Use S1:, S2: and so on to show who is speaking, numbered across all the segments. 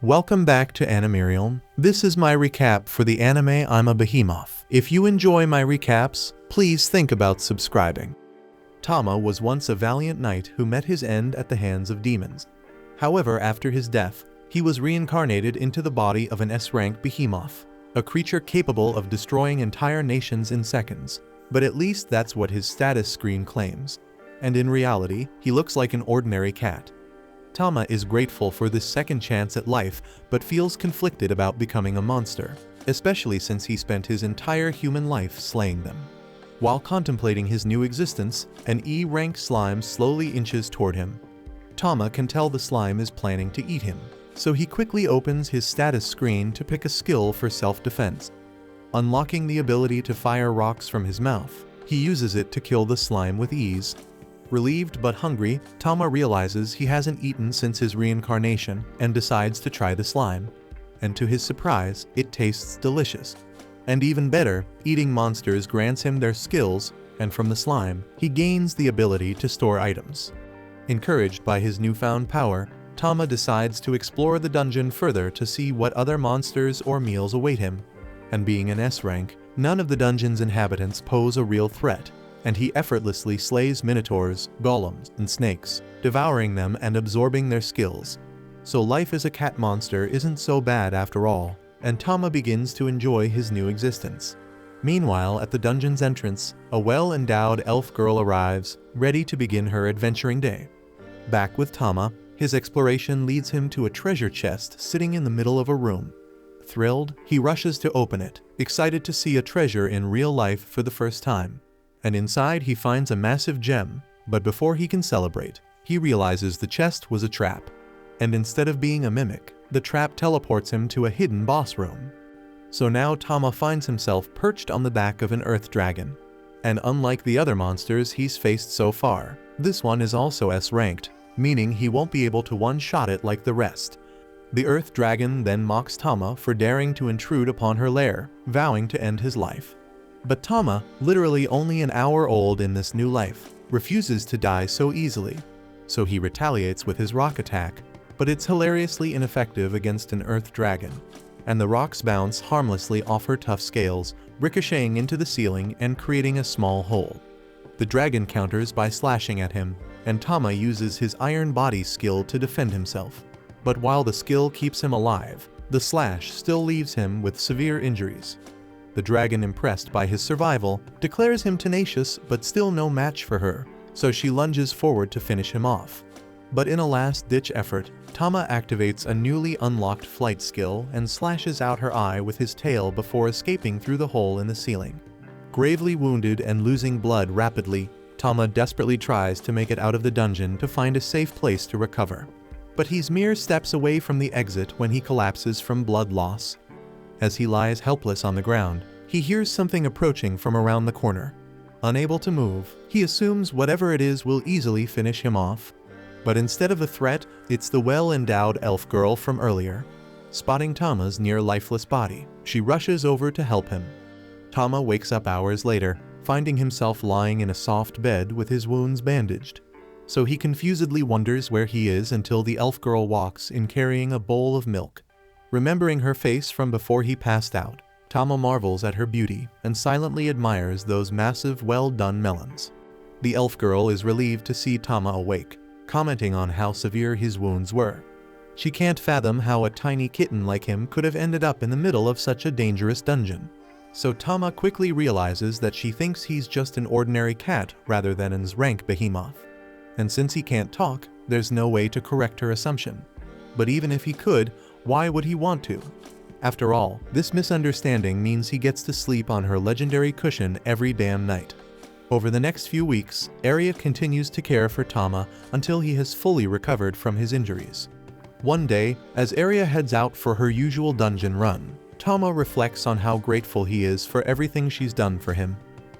S1: Welcome back to Animerium. This is my recap for the anime I'm a Behemoth. If you enjoy my recaps, please think about subscribing. Tama was once a valiant knight who met his end at the hands of demons. However, after his death, he was reincarnated into the body of an S-rank behemoth, a creature capable of destroying entire nations in seconds. But at least that's what his status screen claims. And in reality, he looks like an ordinary cat. Tama is grateful for this second chance at life, but feels conflicted about becoming a monster, especially since he spent his entire human life slaying them. While contemplating his new existence, an E-rank slime slowly inches toward him. Tama can tell the slime is planning to eat him, so he quickly opens his status screen to pick a skill for self-defense. Unlocking the ability to fire rocks from his mouth, he uses it to kill the slime with ease. Relieved but hungry, Tama realizes he hasn't eaten since his reincarnation and decides to try the slime. And to his surprise, it tastes delicious. And even better, eating monsters grants him their skills, and from the slime, he gains the ability to store items. Encouraged by his newfound power, Tama decides to explore the dungeon further to see what other monsters or meals await him. And being an S-rank, none of the dungeon's inhabitants pose a real threat, and he effortlessly slays minotaurs, golems, and snakes, devouring them and absorbing their skills. So life as a cat monster isn't so bad after all, and Tama begins to enjoy his new existence. Meanwhile, at the dungeon's entrance, a well-endowed elf girl arrives, ready to begin her adventuring day. Back with Tama, his exploration leads him to a treasure chest sitting in the middle of a room. Thrilled, he rushes to open it, excited to see a treasure in real life for the first time. And inside he finds a massive gem, but before he can celebrate, he realizes the chest was a trap. And instead of being a mimic, the trap teleports him to a hidden boss room. So now Tama finds himself perched on the back of an earth dragon. And unlike the other monsters he's faced so far, this one is also S-ranked, meaning he won't be able to one-shot it like the rest. The earth dragon then mocks Tama for daring to intrude upon her lair, vowing to end his life. But Tama, literally only an hour old in this new life, refuses to die so easily. So he retaliates with his rock attack, but it's hilariously ineffective against an earth dragon, and the rocks bounce harmlessly off her tough scales, ricocheting into the ceiling and creating a small hole. The dragon counters by slashing at him, and Tama uses his iron body skill to defend himself. But while the skill keeps him alive, the slash still leaves him with severe injuries. The dragon, impressed by his survival, declares him tenacious but still no match for her, so she lunges forward to finish him off. But in a last-ditch effort, Tama activates a newly unlocked flight skill and slashes out her eye with his tail before escaping through the hole in the ceiling. Gravely wounded and losing blood rapidly, Tama desperately tries to make it out of the dungeon to find a safe place to recover. But he's mere steps away from the exit when he collapses from blood loss. As he lies helpless on the ground, he hears something approaching from around the corner. Unable to move, he assumes whatever it is will easily finish him off. But instead of a threat, it's the well-endowed elf girl from earlier. Spotting Tama's near-lifeless body, she rushes over to help him. Tama wakes up hours later, finding himself lying in a soft bed with his wounds bandaged. So he confusedly wonders where he is until the elf girl walks in carrying a bowl of milk. Remembering her face from before he passed out, Tama marvels at her beauty and silently admires those massive, well-done melons. The elf girl is relieved to see Tama awake, commenting on how severe his wounds were. She can't fathom how a tiny kitten like him could have ended up in the middle of such a dangerous dungeon. So Tama quickly realizes that she thinks he's just an ordinary cat rather than an S-rank behemoth. And since he can't talk, there's no way to correct her assumption. But even if he could, why would he want to? After all, this misunderstanding means he gets to sleep on her legendary cushion every damn night. Over the next few weeks, Arya continues to care for Tama until he has fully recovered from his injuries. One day, as Arya heads out for her usual dungeon run, Tama reflects on how grateful he is for everything she's done for him.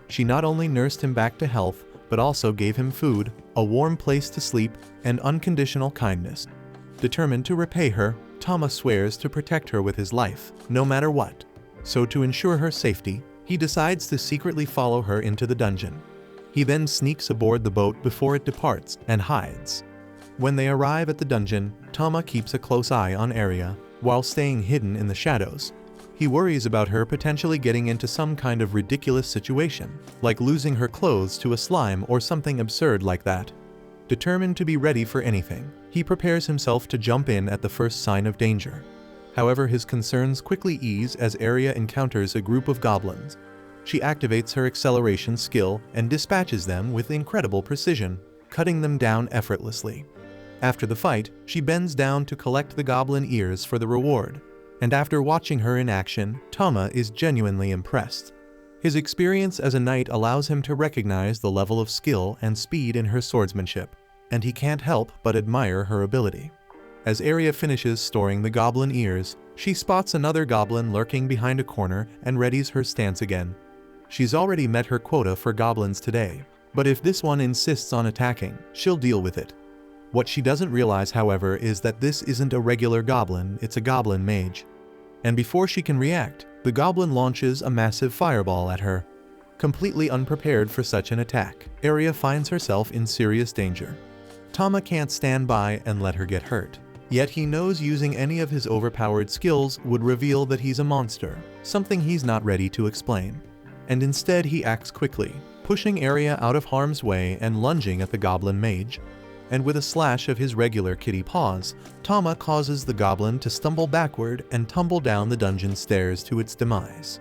S1: She not only nursed him back to health, but also gave him food, a warm place to sleep, and unconditional kindness. Determined to repay her, Tama swears to protect her with his life, no matter what. So to ensure her safety, he decides to secretly follow her into the dungeon. He then sneaks aboard the boat before it departs and hides. When they arrive at the dungeon, Tama keeps a close eye on Arya, while staying hidden in the shadows. He worries about her potentially getting into some kind of ridiculous situation, like losing her clothes to a slime or something absurd like that. Determined to be ready for anything, he prepares himself to jump in at the first sign of danger. However, his concerns quickly ease as Aria encounters a group of goblins. She activates her acceleration skill and dispatches them with incredible precision, cutting them down effortlessly. After the fight, she bends down to collect the goblin ears for the reward, and after watching her in action, Tama is genuinely impressed. His experience as a knight allows him to recognize the level of skill and speed in her swordsmanship, and he can't help but admire her ability. As Aria finishes storing the goblin ears, she spots another goblin lurking behind a corner and readies her stance again. She's already met her quota for goblins today, but if this one insists on attacking, she'll deal with it. What she doesn't realize, however, is that this isn't a regular goblin, it's a goblin mage. And before she can react, the goblin launches a massive fireball at her. Completely unprepared for such an attack, Aria finds herself in serious danger. Tama can't stand by and let her get hurt. Yet he knows using any of his overpowered skills would reveal that he's a monster, something he's not ready to explain. And instead he acts quickly, pushing Aria out of harm's way and lunging at the goblin mage. And with a slash of his regular kitty paws, Tama causes the goblin to stumble backward and tumble down the dungeon stairs to its demise.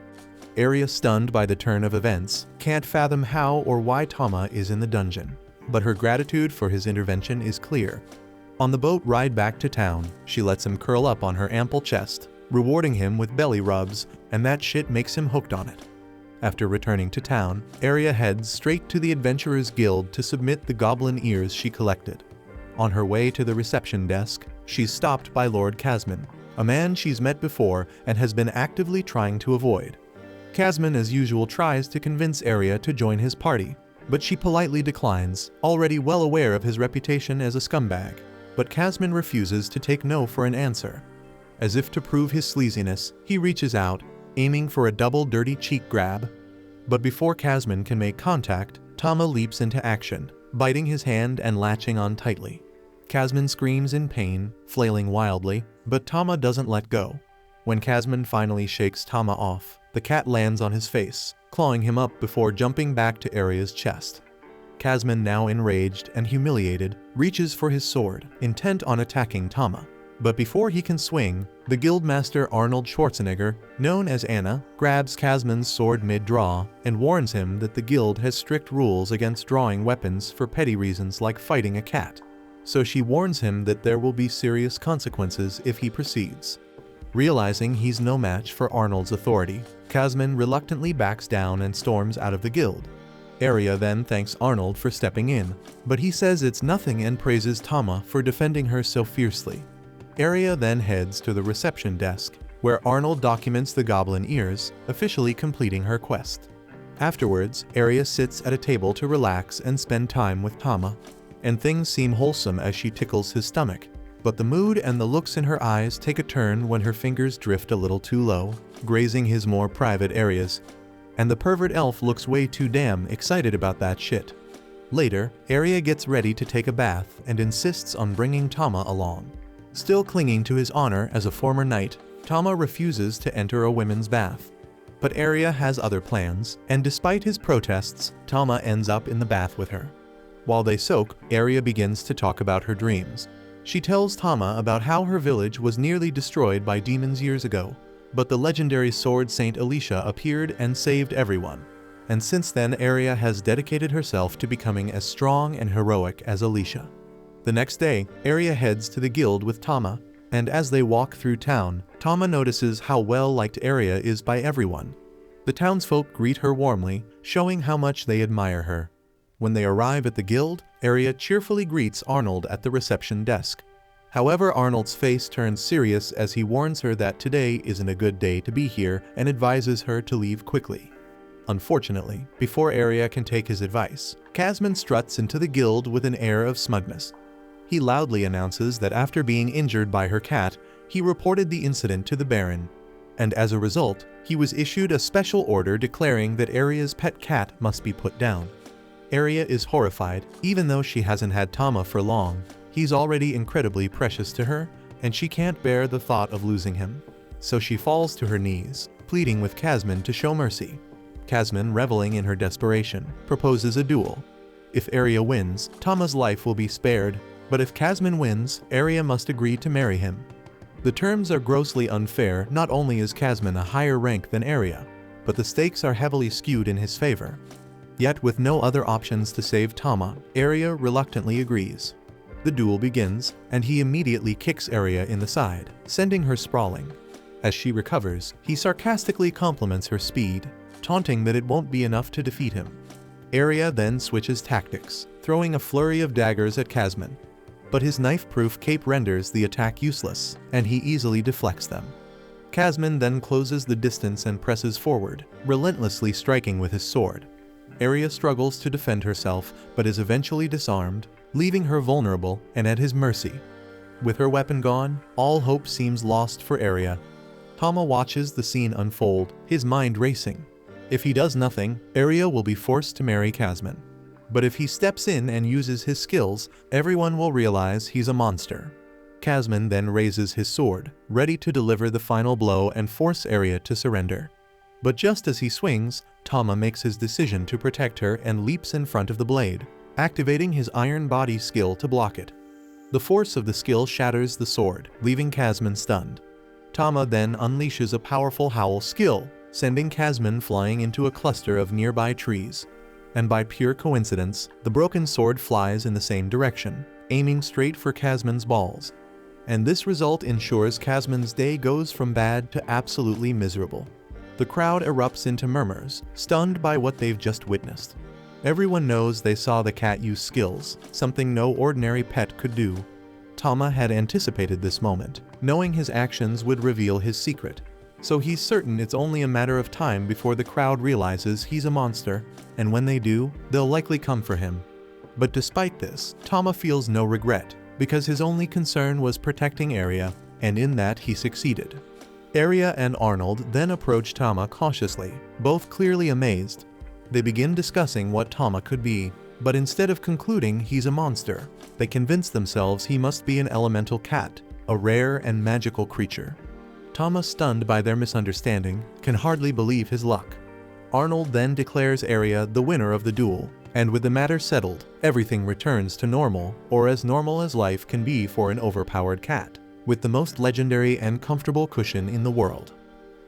S1: Aria, stunned by the turn of events, can't fathom how or why Tama is in the dungeon, but her gratitude for his intervention is clear. On the boat ride back to town, she lets him curl up on her ample chest, rewarding him with belly rubs, and that shit makes him hooked on it. After returning to town, Aria heads straight to the Adventurers Guild to submit the goblin ears she collected. On her way to the reception desk, she's stopped by Lord Casman, a man she's met before and has been actively trying to avoid. Casman, as usual, tries to convince Aria to join his party, but she politely declines, already well aware of his reputation as a scumbag. But Casman refuses to take no for an answer. As if to prove his sleaziness, he reaches out, aiming for a double dirty cheek grab. But before Casman can make contact, Tama leaps into action, biting his hand and latching on tightly. Casman screams in pain, flailing wildly, but Tama doesn't let go. When Casman finally shakes Tama off, the cat lands on his face, clawing him up before jumping back to Aria's chest. Casman, now enraged and humiliated, reaches for his sword, intent on attacking Tama. But before he can swing, the Guildmaster Arnold Schwarzenegger, known as Anna, grabs Casman's sword mid-draw and warns him that the guild has strict rules against drawing weapons for petty reasons like fighting a cat. So she warns him that there will be serious consequences if he proceeds. Realizing he's no match for Arnold's authority, Casman reluctantly backs down and storms out of the guild. Aria then thanks Arnold for stepping in, but he says it's nothing and praises Tama for defending her so fiercely. Aria then heads to the reception desk, where Arnold documents the goblin ears, officially completing her quest. Afterwards, Aria sits at a table to relax and spend time with Tama, and things seem wholesome as she tickles his stomach. But the mood and the looks in her eyes take a turn when her fingers drift a little too low, grazing his more private areas. And the pervert elf looks way too damn excited about that shit. Later, Aria gets ready to take a bath and insists on bringing Tama along. Still clinging to his honor as a former knight, Tama refuses to enter a women's bath. But Aria has other plans, and despite his protests, Tama ends up in the bath with her. While they soak, Aria begins to talk about her dreams. She tells Tama about how her village was nearly destroyed by demons years ago, but the legendary sword Saint Alicia appeared and saved everyone. And since then, Aria has dedicated herself to becoming as strong and heroic as Alicia. The next day, Aria heads to the guild with Tama, and as they walk through town, Tama notices how well-liked Aria is by everyone. The townsfolk greet her warmly, showing how much they admire her. When they arrive at the guild, Aria cheerfully greets Arnold at the reception desk. However, Arnold's face turns serious as he warns her that today isn't a good day to be here and advises her to leave quickly. Unfortunately, before Aria can take his advice, Casman struts into the guild with an air of smugness. He loudly announces that after being injured by her cat, he reported the incident to the Baron, and as a result, he was issued a special order declaring that Aria's pet cat must be put down. Aria is horrified, even though she hasn't had Tama for long. He's already incredibly precious to her, and she can't bear the thought of losing him. So she falls to her knees, pleading with Kasman to show mercy. Kasman, reveling in her desperation, proposes a duel. If Aria wins, Tama's life will be spared, but if Kasman wins, Aria must agree to marry him. The terms are grossly unfair. Not only is Kasman a higher rank than Aria, but the stakes are heavily skewed in his favor. Yet with no other options to save Tama, Aria reluctantly agrees. The duel begins, and he immediately kicks Aria in the side, sending her sprawling. As she recovers, he sarcastically compliments her speed, taunting that it won't be enough to defeat him. Aria then switches tactics, throwing a flurry of daggers at Kasman. But his knife-proof cape renders the attack useless, and he easily deflects them. Kasman then closes the distance and presses forward, relentlessly striking with his sword. Aria struggles to defend herself, but is eventually disarmed, leaving her vulnerable and at his mercy. With her weapon gone, all hope seems lost for Aria. Tama watches the scene unfold, his mind racing. If he does nothing, Aria will be forced to marry Kasman. But if he steps in and uses his skills, everyone will realize he's a monster. Kasman then raises his sword, ready to deliver the final blow and force Aria to surrender. But just as he swings, Tama makes his decision to protect her and leaps in front of the blade, activating his iron body skill to block it. The force of the skill shatters the sword, leaving Kasman stunned. Tama then unleashes a powerful howl skill, sending Kasman flying into a cluster of nearby trees. And by pure coincidence, the broken sword flies in the same direction, aiming straight for Kasman's balls. And this result ensures Kasman's day goes from bad to absolutely miserable. The crowd erupts into murmurs, stunned by what they've just witnessed. Everyone knows they saw the cat use skills, something no ordinary pet could do. Tama had anticipated this moment, knowing his actions would reveal his secret. So he's certain it's only a matter of time before the crowd realizes he's a monster, and when they do, they'll likely come for him. But despite this, Tama feels no regret, because his only concern was protecting Aria, and in that he succeeded. Aria and Arnold then approach Tama cautiously, both clearly amazed. They begin discussing what Tama could be, but instead of concluding he's a monster, they convince themselves he must be an elemental cat, a rare and magical creature. Tama, stunned by their misunderstanding, can hardly believe his luck. Arnold then declares Aria the winner of the duel, and with the matter settled, everything returns to normal, or as normal as life can be for an overpowered cat, with the most legendary and comfortable cushion in the world.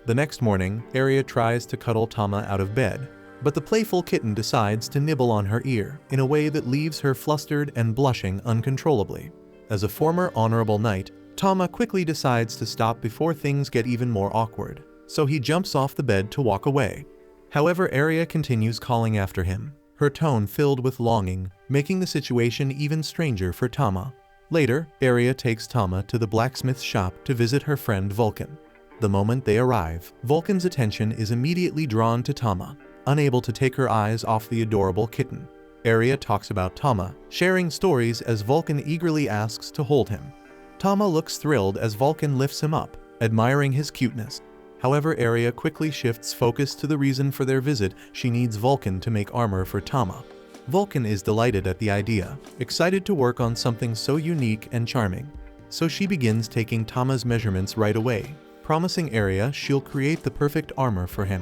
S1: The next morning, Aria tries to cuddle Tama out of bed, but the playful kitten decides to nibble on her ear in a way that leaves her flustered and blushing uncontrollably. As a former honorable knight, Tama quickly decides to stop before things get even more awkward, so he jumps off the bed to walk away. However, Aria continues calling after him, her tone filled with longing, making the situation even stranger for Tama. Later, Aria takes Tama to the blacksmith's shop to visit her friend Vulcan. The moment they arrive, Vulcan's attention is immediately drawn to Tama, unable to take her eyes off the adorable kitten. Aria talks about Tama, sharing stories as Vulcan eagerly asks to hold him. Tama looks thrilled as Vulcan lifts him up, admiring his cuteness. However, Aria quickly shifts focus to the reason for their visit. She needs Vulcan to make armor for Tama. Vulcan is delighted at the idea, excited to work on something so unique and charming. So she begins taking Tama's measurements right away, promising Aria she'll create the perfect armor for him.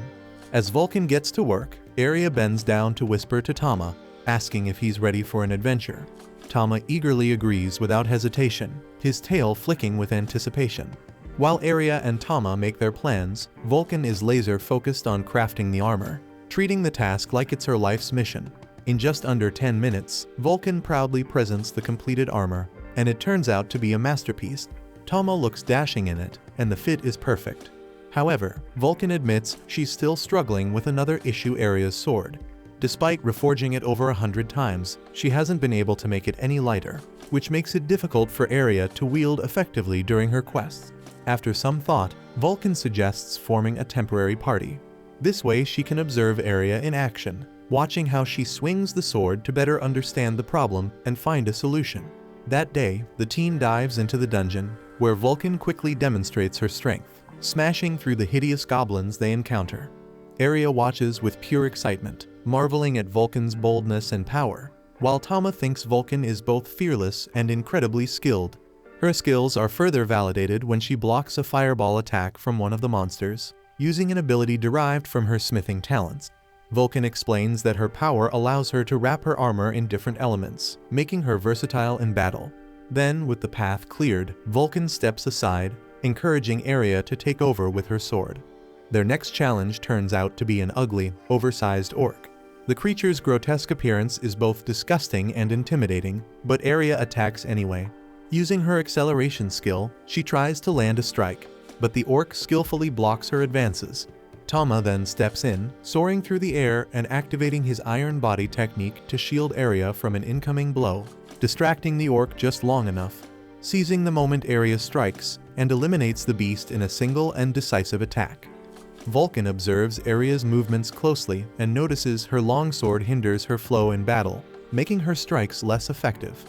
S1: As Vulcan gets to work, Aria bends down to whisper to Tama, asking if he's ready for an adventure. Tama eagerly agrees without hesitation, his tail flicking with anticipation. While Aria and Tama make their plans, Vulcan is laser-focused on crafting the armor, treating the task like it's her life's mission. In just under 10 minutes, Vulcan proudly presents the completed armor, and it turns out to be a masterpiece. Tama looks dashing in it, and the fit is perfect. However, Vulcan admits she's still struggling with another issue: Aria's sword. Despite reforging it over 100 times, she hasn't been able to make it any lighter, which makes it difficult for Aria to wield effectively during her quests. After some thought, Vulcan suggests forming a temporary party. This way she can observe Aria in action, watching how she swings the sword to better understand the problem and find a solution. That day, the team dives into the dungeon, where Vulcan quickly demonstrates her strength, smashing through the hideous goblins they encounter. Aria watches with pure excitement, marveling at Vulcan's boldness and power, while Tama thinks Vulcan is both fearless and incredibly skilled. Her skills are further validated when she blocks a fireball attack from one of the monsters, using an ability derived from her smithing talents. Vulcan explains that her power allows her to wrap her armor in different elements, making her versatile in battle. Then, with the path cleared, Vulcan steps aside, encouraging Aria to take over with her sword. Their next challenge turns out to be an ugly, oversized orc. The creature's grotesque appearance is both disgusting and intimidating, but Aria attacks anyway. Using her acceleration skill, she tries to land a strike, but the orc skillfully blocks her advances. Tama then steps in, soaring through the air and activating his iron body technique to shield Aria from an incoming blow, distracting the orc just long enough. Seizing the moment Aria strikes, and eliminates the beast in a single and decisive attack. Vulcan observes Aria's movements closely and notices her longsword hinders her flow in battle, making her strikes less effective.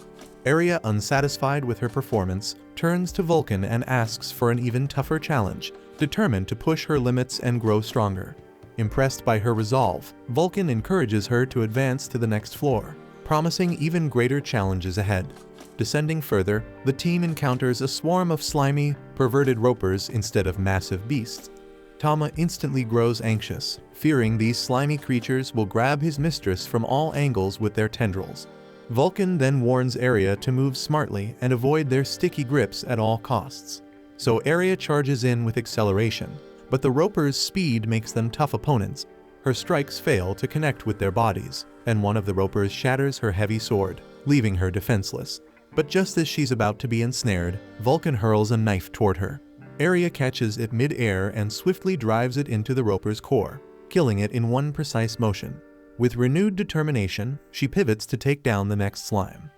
S1: Aria, unsatisfied with her performance, turns to Vulcan and asks for an even tougher challenge, determined to push her limits and grow stronger. Impressed by her resolve, Vulcan encourages her to advance to the next floor, promising even greater challenges ahead. Descending further, the team encounters a swarm of slimy, perverted ropers instead of massive beasts. Tama instantly grows anxious, fearing these slimy creatures will grab his mistress from all angles with their tendrils. Vulcan then warns Aria to move smartly and avoid their sticky grips at all costs. So Aria charges in with acceleration, but the ropers' speed makes them tough opponents. Her strikes fail to connect with their bodies, and one of the ropers shatters her heavy sword, leaving her defenseless. But just as she's about to be ensnared, Vulcan hurls a knife toward her. Aria catches it mid-air and swiftly drives it into the roper's core, killing it in one precise motion. With renewed determination, she pivots to take down the next slime.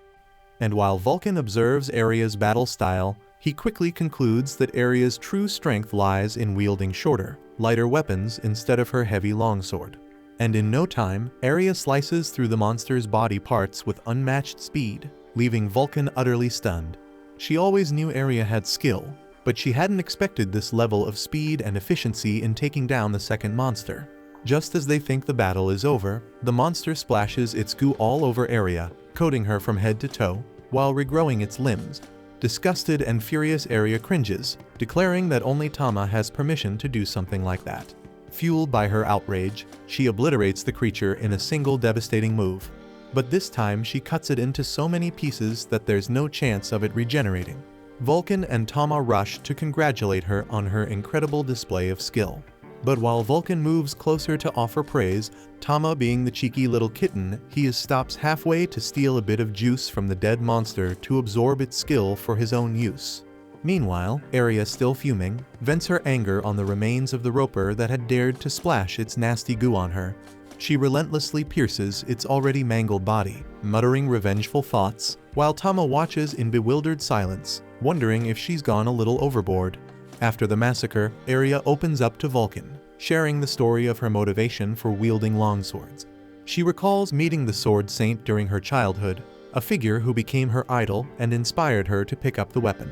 S1: And while Vulcan observes Aria's battle style, he quickly concludes that Aria's true strength lies in wielding shorter, lighter weapons instead of her heavy longsword. And in no time, Aria slices through the monster's body parts with unmatched speed, leaving Vulcan utterly stunned. She always knew Aria had skill, but she hadn't expected this level of speed and efficiency in taking down the second monster. Just as they think the battle is over, the monster splashes its goo all over Aria, coating her from head to toe, while regrowing its limbs. Disgusted and furious, Aria cringes, declaring that only Tama has permission to do something like that. Fueled by her outrage, she obliterates the creature in a single devastating move. But this time she cuts it into so many pieces that there's no chance of it regenerating. Vulcan and Tama rush to congratulate her on her incredible display of skill. But while Vulcan moves closer to offer praise, Tama, being the cheeky little kitten he is, stops halfway to steal a bit of juice from the dead monster to absorb its skill for his own use. Meanwhile, Aria, still fuming, vents her anger on the remains of the roper that had dared to splash its nasty goo on her. She relentlessly pierces its already mangled body, muttering revengeful thoughts, while Tama watches in bewildered silence, wondering if she's gone a little overboard. After the massacre, Aria opens up to Vulcan, sharing the story of her motivation for wielding longswords. She recalls meeting the Sword Saint during her childhood, a figure who became her idol and inspired her to pick up the weapon.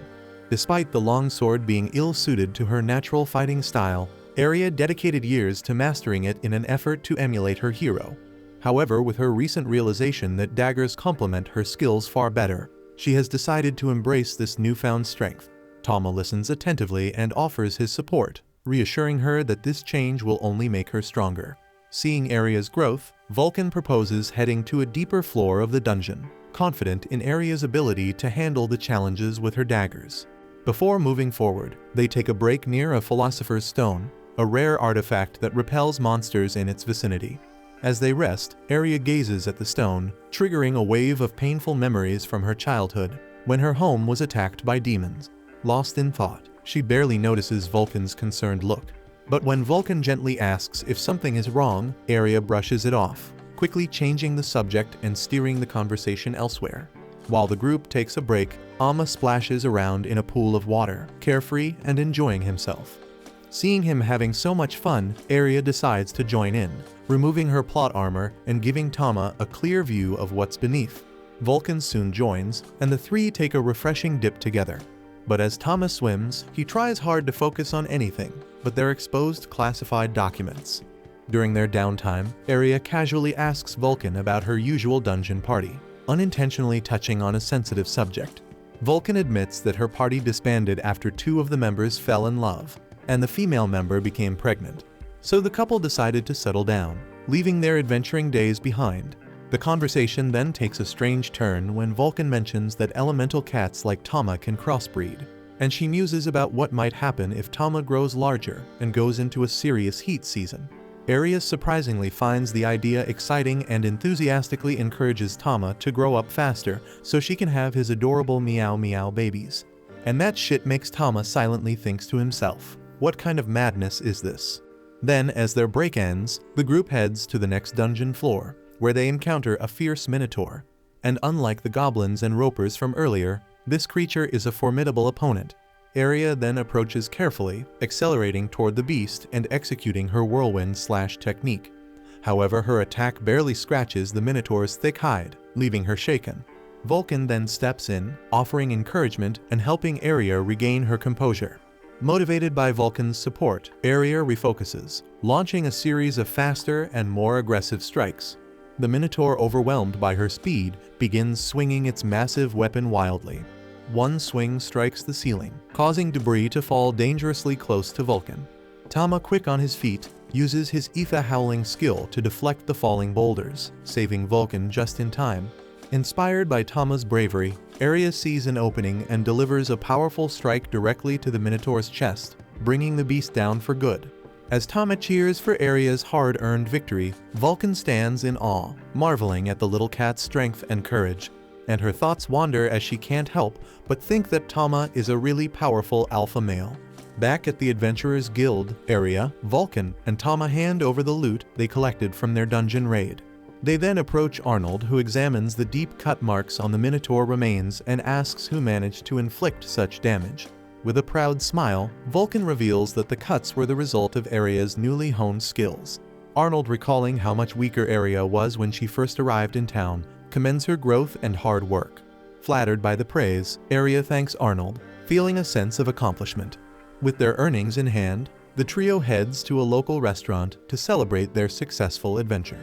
S1: Despite the longsword being ill-suited to her natural fighting style, Aria dedicated years to mastering it in an effort to emulate her hero. However, with her recent realization that daggers complement her skills far better, she has decided to embrace this newfound strength. Tama listens attentively and offers his support, reassuring her that this change will only make her stronger. Seeing Aria's growth, Vulcan proposes heading to a deeper floor of the dungeon, confident in Aria's ability to handle the challenges with her daggers. Before moving forward, they take a break near a Philosopher's Stone, a rare artifact that repels monsters in its vicinity. As they rest, Aria gazes at the stone, triggering a wave of painful memories from her childhood, when her home was attacked by demons. Lost in thought, she barely notices Vulcan's concerned look. But when Vulcan gently asks if something is wrong, Aria brushes it off, quickly changing the subject and steering the conversation elsewhere. While the group takes a break, Amma splashes around in a pool of water, carefree and enjoying himself. Seeing him having so much fun, Aria decides to join in, removing her plot armor and giving Tama a clear view of what's beneath. Vulcan soon joins, and the three take a refreshing dip together. But as Tama swims, he tries hard to focus on anything but their exposed classified documents. During their downtime, Aria casually asks Vulcan about her usual dungeon party, unintentionally touching on a sensitive subject. Vulcan admits that her party disbanded after 2 of the members fell in love, and the female member became pregnant. So the couple decided to settle down, leaving their adventuring days behind. The conversation then takes a strange turn when Vulcan mentions that elemental cats like Tama can crossbreed, and she muses about what might happen if Tama grows larger and goes into a serious heat season. Aria surprisingly finds the idea exciting and enthusiastically encourages Tama to grow up faster so she can have his adorable meow meow babies. And that shit makes Tama silently thinks to himself, what kind of madness is this? Then, as their break ends, the group heads to the next dungeon floor, where they encounter a fierce minotaur. And unlike the goblins and ropers from earlier, this creature is a formidable opponent. Aria then approaches carefully, accelerating toward the beast and executing her whirlwind/technique. However, her attack barely scratches the minotaur's thick hide, leaving her shaken. Vulcan then steps in, offering encouragement and helping Aria regain her composure. Motivated by Vulcan's support, Aria refocuses, launching a series of faster and more aggressive strikes. The minotaur, overwhelmed by her speed, begins swinging its massive weapon wildly. One swing strikes the ceiling, causing debris to fall dangerously close to Vulcan. Tama, quick on his feet, uses his Etha howling skill to deflect the falling boulders, saving Vulcan just in time. Inspired by Tama's bravery, Aria sees an opening and delivers a powerful strike directly to the minotaur's chest, bringing the beast down for good. As Tama cheers for Aria's hard-earned victory, Vulcan stands in awe, marveling at the little cat's strength and courage. And her thoughts wander as she can't help but think that Tama is a really powerful alpha male. Back at the Adventurers Guild, Aria, Vulcan, and Tama hand over the loot they collected from their dungeon raid. They then approach Arnold, who examines the deep cut marks on the minotaur remains and asks who managed to inflict such damage. With a proud smile, Vulcan reveals that the cuts were the result of Aria's newly honed skills. Arnold, recalling how much weaker Aria was when she first arrived in town, commends her growth and hard work. Flattered by the praise, Aria thanks Arnold, feeling a sense of accomplishment. With their earnings in hand, the trio heads to a local restaurant to celebrate their successful adventure.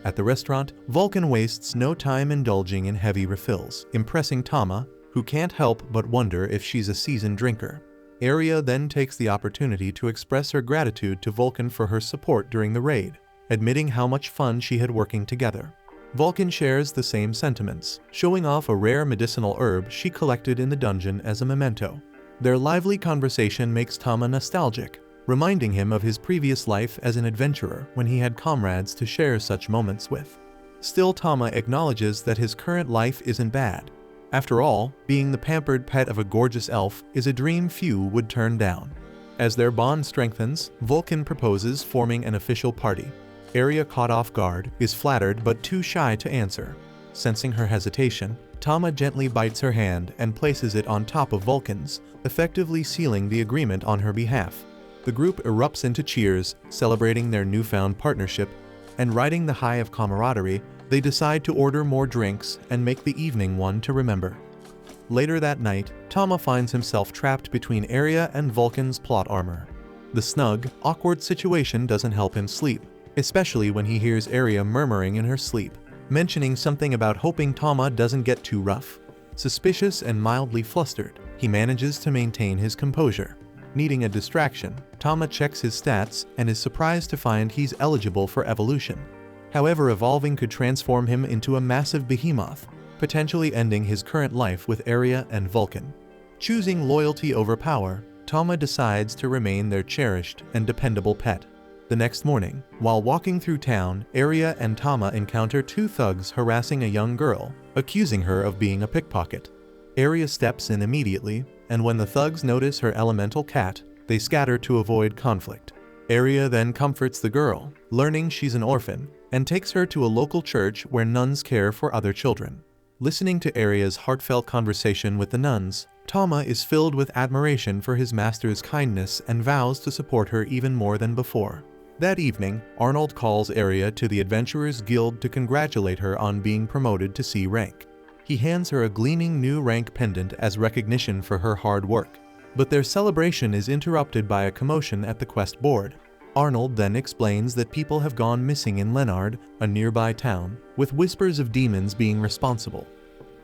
S1: At the restaurant, Vulcan wastes no time indulging in heavy refills, impressing Tama, who can't help but wonder if she's a seasoned drinker. Aria then takes the opportunity to express her gratitude to Vulcan for her support during the raid, admitting how much fun she had working together. Vulcan shares the same sentiments, showing off a rare medicinal herb she collected in the dungeon as a memento. Their lively conversation makes Tama nostalgic, reminding him of his previous life as an adventurer when he had comrades to share such moments with. Still, Tama acknowledges that his current life isn't bad. After all, being the pampered pet of a gorgeous elf is a dream few would turn down. As their bond strengthens, Vulcan proposes forming an official party. Aria, caught off guard, is flattered but too shy to answer. Sensing her hesitation, Tama gently bites her hand and places it on top of Vulcan's, effectively sealing the agreement on her behalf. The group erupts into cheers, celebrating their newfound partnership, and riding the high of camaraderie, they decide to order more drinks and make the evening one to remember. Later that night, Tama finds himself trapped between Aria and Vulcan's plot armor. The snug, awkward situation doesn't help him sleep, especially when he hears Aria murmuring in her sleep, mentioning something about hoping Tama doesn't get too rough. Suspicious and mildly flustered, he manages to maintain his composure. Needing a distraction, Tama checks his stats and is surprised to find he's eligible for evolution. However, evolving could transform him into a massive behemoth, potentially ending his current life with Aria and Vulcan. Choosing loyalty over power, Tama decides to remain their cherished and dependable pet. The next morning, while walking through town, Aria and Tama encounter 2 thugs harassing a young girl, accusing her of being a pickpocket. Aria steps in immediately, and when the thugs notice her elemental cat, they scatter to avoid conflict. Aria then comforts the girl, learning she's an orphan, and takes her to a local church where nuns care for other children. Listening to Aria's heartfelt conversation with the nuns, Tama is filled with admiration for his master's kindness and vows to support her even more than before. That evening, Arnold calls Aria to the Adventurers Guild to congratulate her on being promoted to C rank. He hands her a gleaming new rank pendant as recognition for her hard work. But their celebration is interrupted by a commotion at the quest board. Arnold then explains that people have gone missing in Leonard, a nearby town, with whispers of demons being responsible.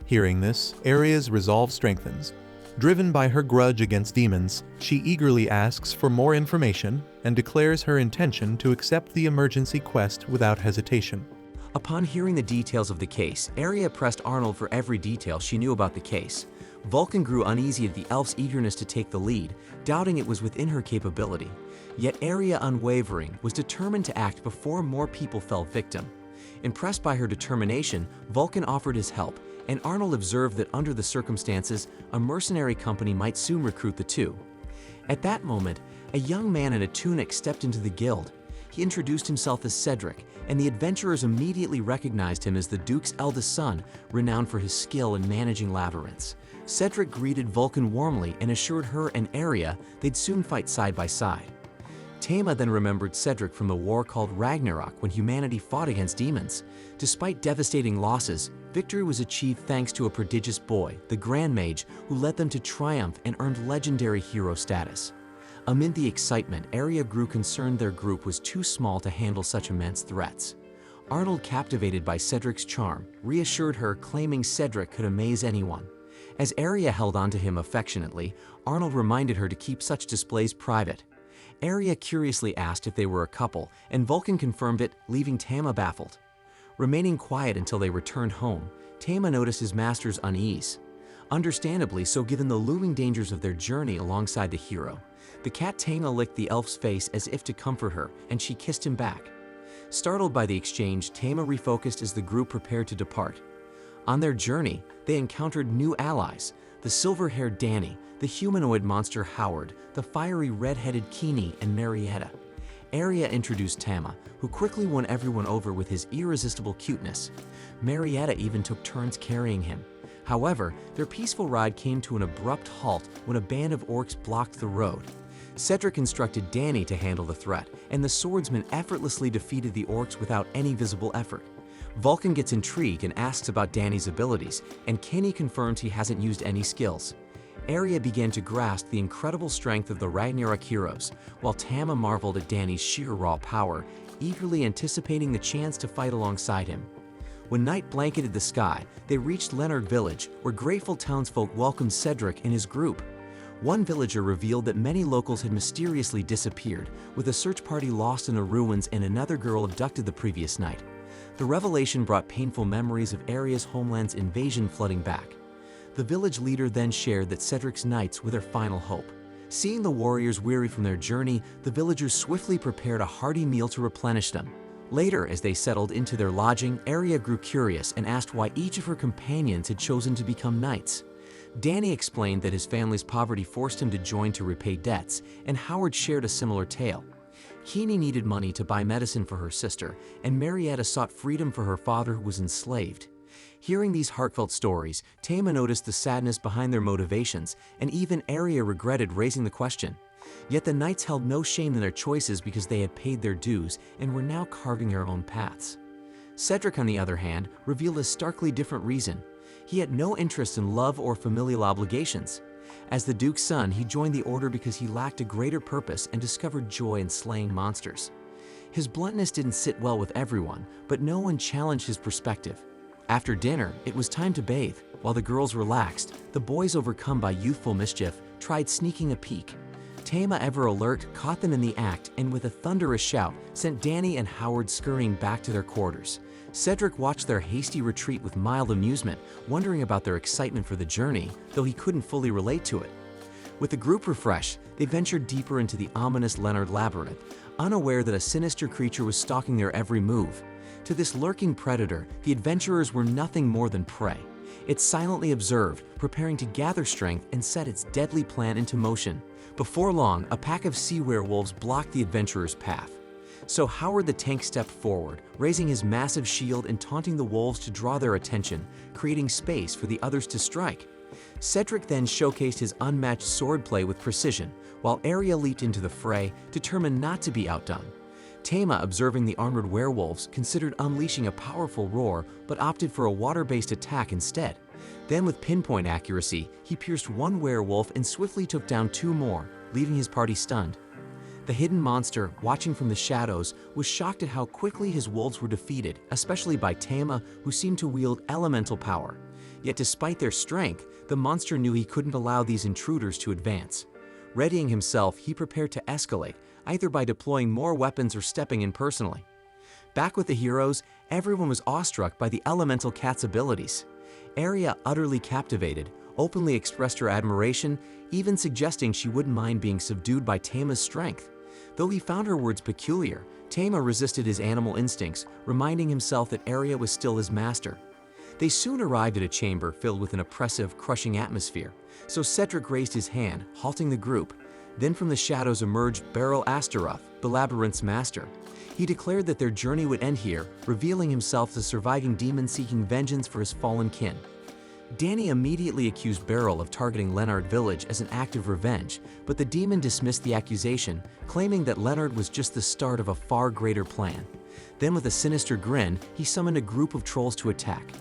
S1: Hearing this, Aria's resolve strengthens. Driven by her grudge against demons, she eagerly asks for more information and declares her intention to accept the emergency quest without hesitation.
S2: Upon hearing the details of the case, Aria pressed Arnold for every detail she knew about the case. Vulcan grew uneasy at the elf's eagerness to take the lead, doubting it was within her capability. Yet Aria, unwavering, was determined to act before more people fell victim. Impressed by her determination, Vulcan offered his help, and Arnold observed that under the circumstances, a mercenary company might soon recruit the two. At that moment, a young man in a tunic stepped into the guild. He introduced himself as Cedric, and the adventurers immediately recognized him as the Duke's eldest son, renowned for his skill in managing labyrinths. Cedric greeted Vulcan warmly and assured her and Aria they'd soon fight side by side. Tama then remembered Cedric from the war called Ragnarok when humanity fought against demons. Despite devastating losses, victory was achieved thanks to a prodigious boy, the Grand Mage, who led them to triumph and earned legendary hero status. Amid the excitement, Aria grew concerned their group was too small to handle such immense threats. Arnold, captivated by Cedric's charm, reassured her, claiming Cedric could amaze anyone. As Aria held onto him affectionately, Arnold reminded her to keep such displays private. Aria curiously asked if they were a couple, and Vulcan confirmed it, leaving Tama baffled. Remaining quiet until they returned home, Tama noticed his master's unease. Understandably so, given the looming dangers of their journey alongside the hero. The cat Tama licked the elf's face as if to comfort her, and she kissed him back. Startled by the exchange, Tama refocused as the group prepared to depart. On their journey, they encountered new allies, the silver-haired Danny, the humanoid monster Howard, the fiery red-headed Kini, and Marietta. Aria introduced Tama, who quickly won everyone over with his irresistible cuteness. Marietta even took turns carrying him. However, their peaceful ride came to an abrupt halt when a band of orcs blocked the road. Cedric instructed Danny to handle the threat, and the swordsman effortlessly defeated the orcs without any visible effort. Vulcan gets intrigued and asks about Danny's abilities, and Kenny confirms he hasn't used any skills. Aria began to grasp the incredible strength of the Ragnarok heroes, while Tama marveled at Danny's sheer raw power, eagerly anticipating the chance to fight alongside him. When night blanketed the sky, they reached Leonard Village, where grateful townsfolk welcomed Cedric and his group. One villager revealed that many locals had mysteriously disappeared, with a search party lost in the ruins and another girl abducted the previous night. The revelation brought painful memories of Aria's homeland's invasion flooding back. The village leader then shared that Cedric's knights were their final hope. Seeing the warriors weary from their journey, the villagers swiftly prepared a hearty meal to replenish them. Later, as they settled into their lodging, Aria grew curious and asked why each of her companions had chosen to become knights. Danny explained that his family's poverty forced him to join to repay debts, and Howard shared a similar tale. Kini needed money to buy medicine for her sister, and Marietta sought freedom for her father who was enslaved. Hearing these heartfelt stories, Tama noticed the sadness behind their motivations, and even Aria regretted raising the question. Yet the knights held no shame in their choices because they had paid their dues and were now carving their own paths. Cedric, on the other hand, revealed a starkly different reason. He had no interest in love or familial obligations. As the Duke's son, he joined the Order because he lacked a greater purpose and discovered joy in slaying monsters. His bluntness didn't sit well with everyone, but no one challenged his perspective. After dinner, it was time to bathe. While the girls relaxed, the boys, overcome by youthful mischief, tried sneaking a peek. Tama, ever alert, caught them in the act and with a thunderous shout, sent Danny and Howard scurrying back to their quarters. Cedric watched their hasty retreat with mild amusement, wondering about their excitement for the journey, though he couldn't fully relate to it. With the group refreshed, they ventured deeper into the ominous Leonard Labyrinth, unaware that a sinister creature was stalking their every move. To this lurking predator, the adventurers were nothing more than prey. It silently observed, preparing to gather strength and set its deadly plan into motion. Before long, a pack of sea werewolves blocked the adventurers' path. So Howard the Tank stepped forward, raising his massive shield and taunting the wolves to draw their attention, creating space for the others to strike. Cedric then showcased his unmatched swordplay with precision, while Aria leaped into the fray, determined not to be outdone. Tama, observing the armored werewolves, considered unleashing a powerful roar, but opted for a water-based attack instead. Then, with pinpoint accuracy, he pierced one werewolf and swiftly took down two more, leaving his party stunned. The hidden monster, watching from the shadows, was shocked at how quickly his wolves were defeated, especially by Tama, who seemed to wield elemental power. Yet despite their strength, the monster knew he couldn't allow these intruders to advance. Readying himself, he prepared to escalate, either by deploying more weapons or stepping in personally. Back with the heroes, everyone was awestruck by the elemental cat's abilities. Aria, utterly captivated, openly expressed her admiration, even suggesting she wouldn't mind being subdued by Tama's strength. Though he found her words peculiar, Tama resisted his animal instincts, reminding himself that Aria was still his master. They soon arrived at a chamber filled with an oppressive, crushing atmosphere, so Cedric raised his hand, halting the group. Then from the shadows emerged Beryl Astaroth, the labyrinth's master. He declared that their journey would end here, revealing himself as a surviving demon seeking vengeance for his fallen kin. Danny immediately accused Beryl of targeting Leonard Village as an act of revenge, but the demon dismissed the accusation, claiming that Leonard was just the start of a far greater plan. Then with a sinister grin, he summoned a group of trolls to attack.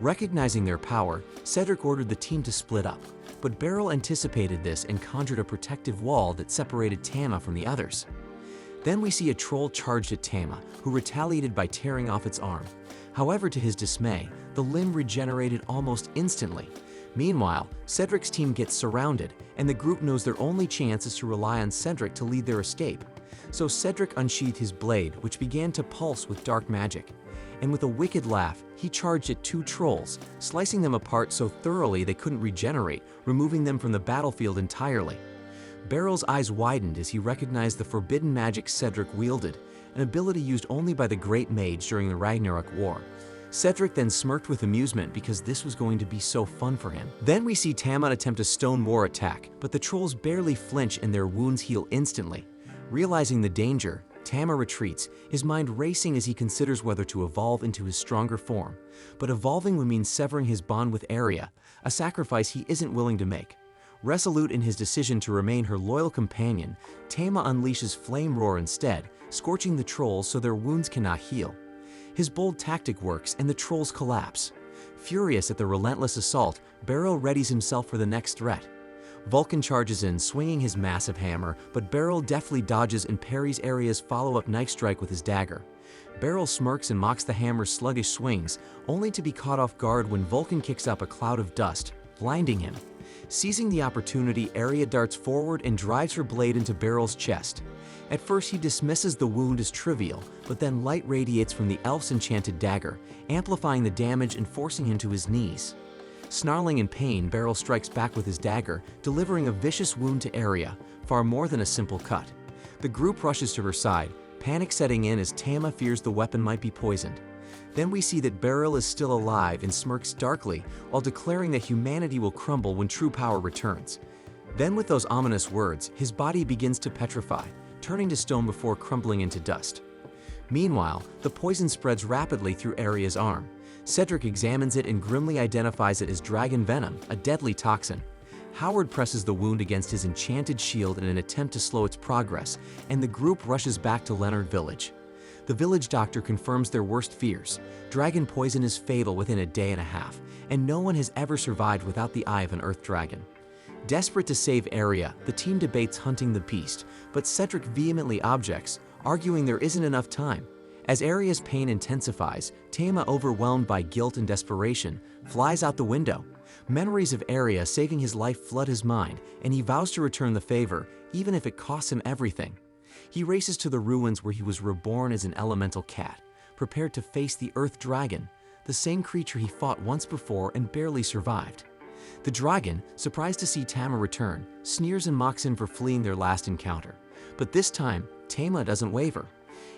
S2: Recognizing their power, Cedric ordered the team to split up, but Beryl anticipated this and conjured a protective wall that separated Tama from the others. Then we see a troll charged at Tama, who retaliated by tearing off its arm. However, to his dismay, the limb regenerated almost instantly. Meanwhile, Cedric's team gets surrounded, and the group knows their only chance is to rely on Cedric to lead their escape. So Cedric unsheathed his blade, which began to pulse with dark magic. And with a wicked laugh, he charged at two trolls, slicing them apart so thoroughly they couldn't regenerate, removing them from the battlefield entirely. Beryl's eyes widened as he recognized the forbidden magic Cedric wielded, an ability used only by the Great Mage during the Ragnarok War. Cedric then smirked with amusement because this was going to be so fun for him. Then we see Tama attempt a stone war attack, but the trolls barely flinch and their wounds heal instantly. Realizing the danger, Tama retreats, his mind racing as he considers whether to evolve into his stronger form. But evolving would mean severing his bond with Aria, a sacrifice he isn't willing to make. Resolute in his decision to remain her loyal companion, Tama unleashes Flame Roar instead, scorching the trolls so their wounds cannot heal. His bold tactic works and the trolls collapse. Furious at the relentless assault, Beryl readies himself for the next threat. Vulcan charges in, swinging his massive hammer, but Beryl deftly dodges and parries Aria's follow-up knife strike with his dagger. Beryl smirks and mocks the hammer's sluggish swings, only to be caught off guard when Vulcan kicks up a cloud of dust, blinding him. Seizing the opportunity, Aria darts forward and drives her blade into Beryl's chest. At first he dismisses the wound as trivial, but then light radiates from the elf's enchanted dagger, amplifying the damage and forcing him to his knees. Snarling in pain, Beryl strikes back with his dagger, delivering a vicious wound to Aria, far more than a simple cut. The group rushes to her side, panic setting in as Tama fears the weapon might be poisoned. Then we see that Beryl is still alive and smirks darkly while declaring that humanity will crumble when true power returns. Then with those ominous words, his body begins to petrify, turning to stone before crumbling into dust. Meanwhile, the poison spreads rapidly through Aria's arm. Cedric examines it and grimly identifies it as dragon venom, a deadly toxin. Howard presses the wound against his enchanted shield in an attempt to slow its progress, and the group rushes back to Leonard Village. The village doctor confirms their worst fears. Dragon poison is fatal within a day and a half, and no one has ever survived without the eye of an earth dragon. Desperate to save Aria, the team debates hunting the beast, but Cedric vehemently objects, arguing there isn't enough time. As Aria's pain intensifies, Tama, overwhelmed by guilt and desperation, flies out the window. Memories of Aria saving his life flood his mind, and he vows to return the favor, even if it costs him everything. He races to the ruins where he was reborn as an elemental cat, prepared to face the Earth Dragon, the same creature he fought once before and barely survived. The dragon, surprised to see Tama return, sneers and mocks him for fleeing their last encounter. But this time, Tama doesn't waver.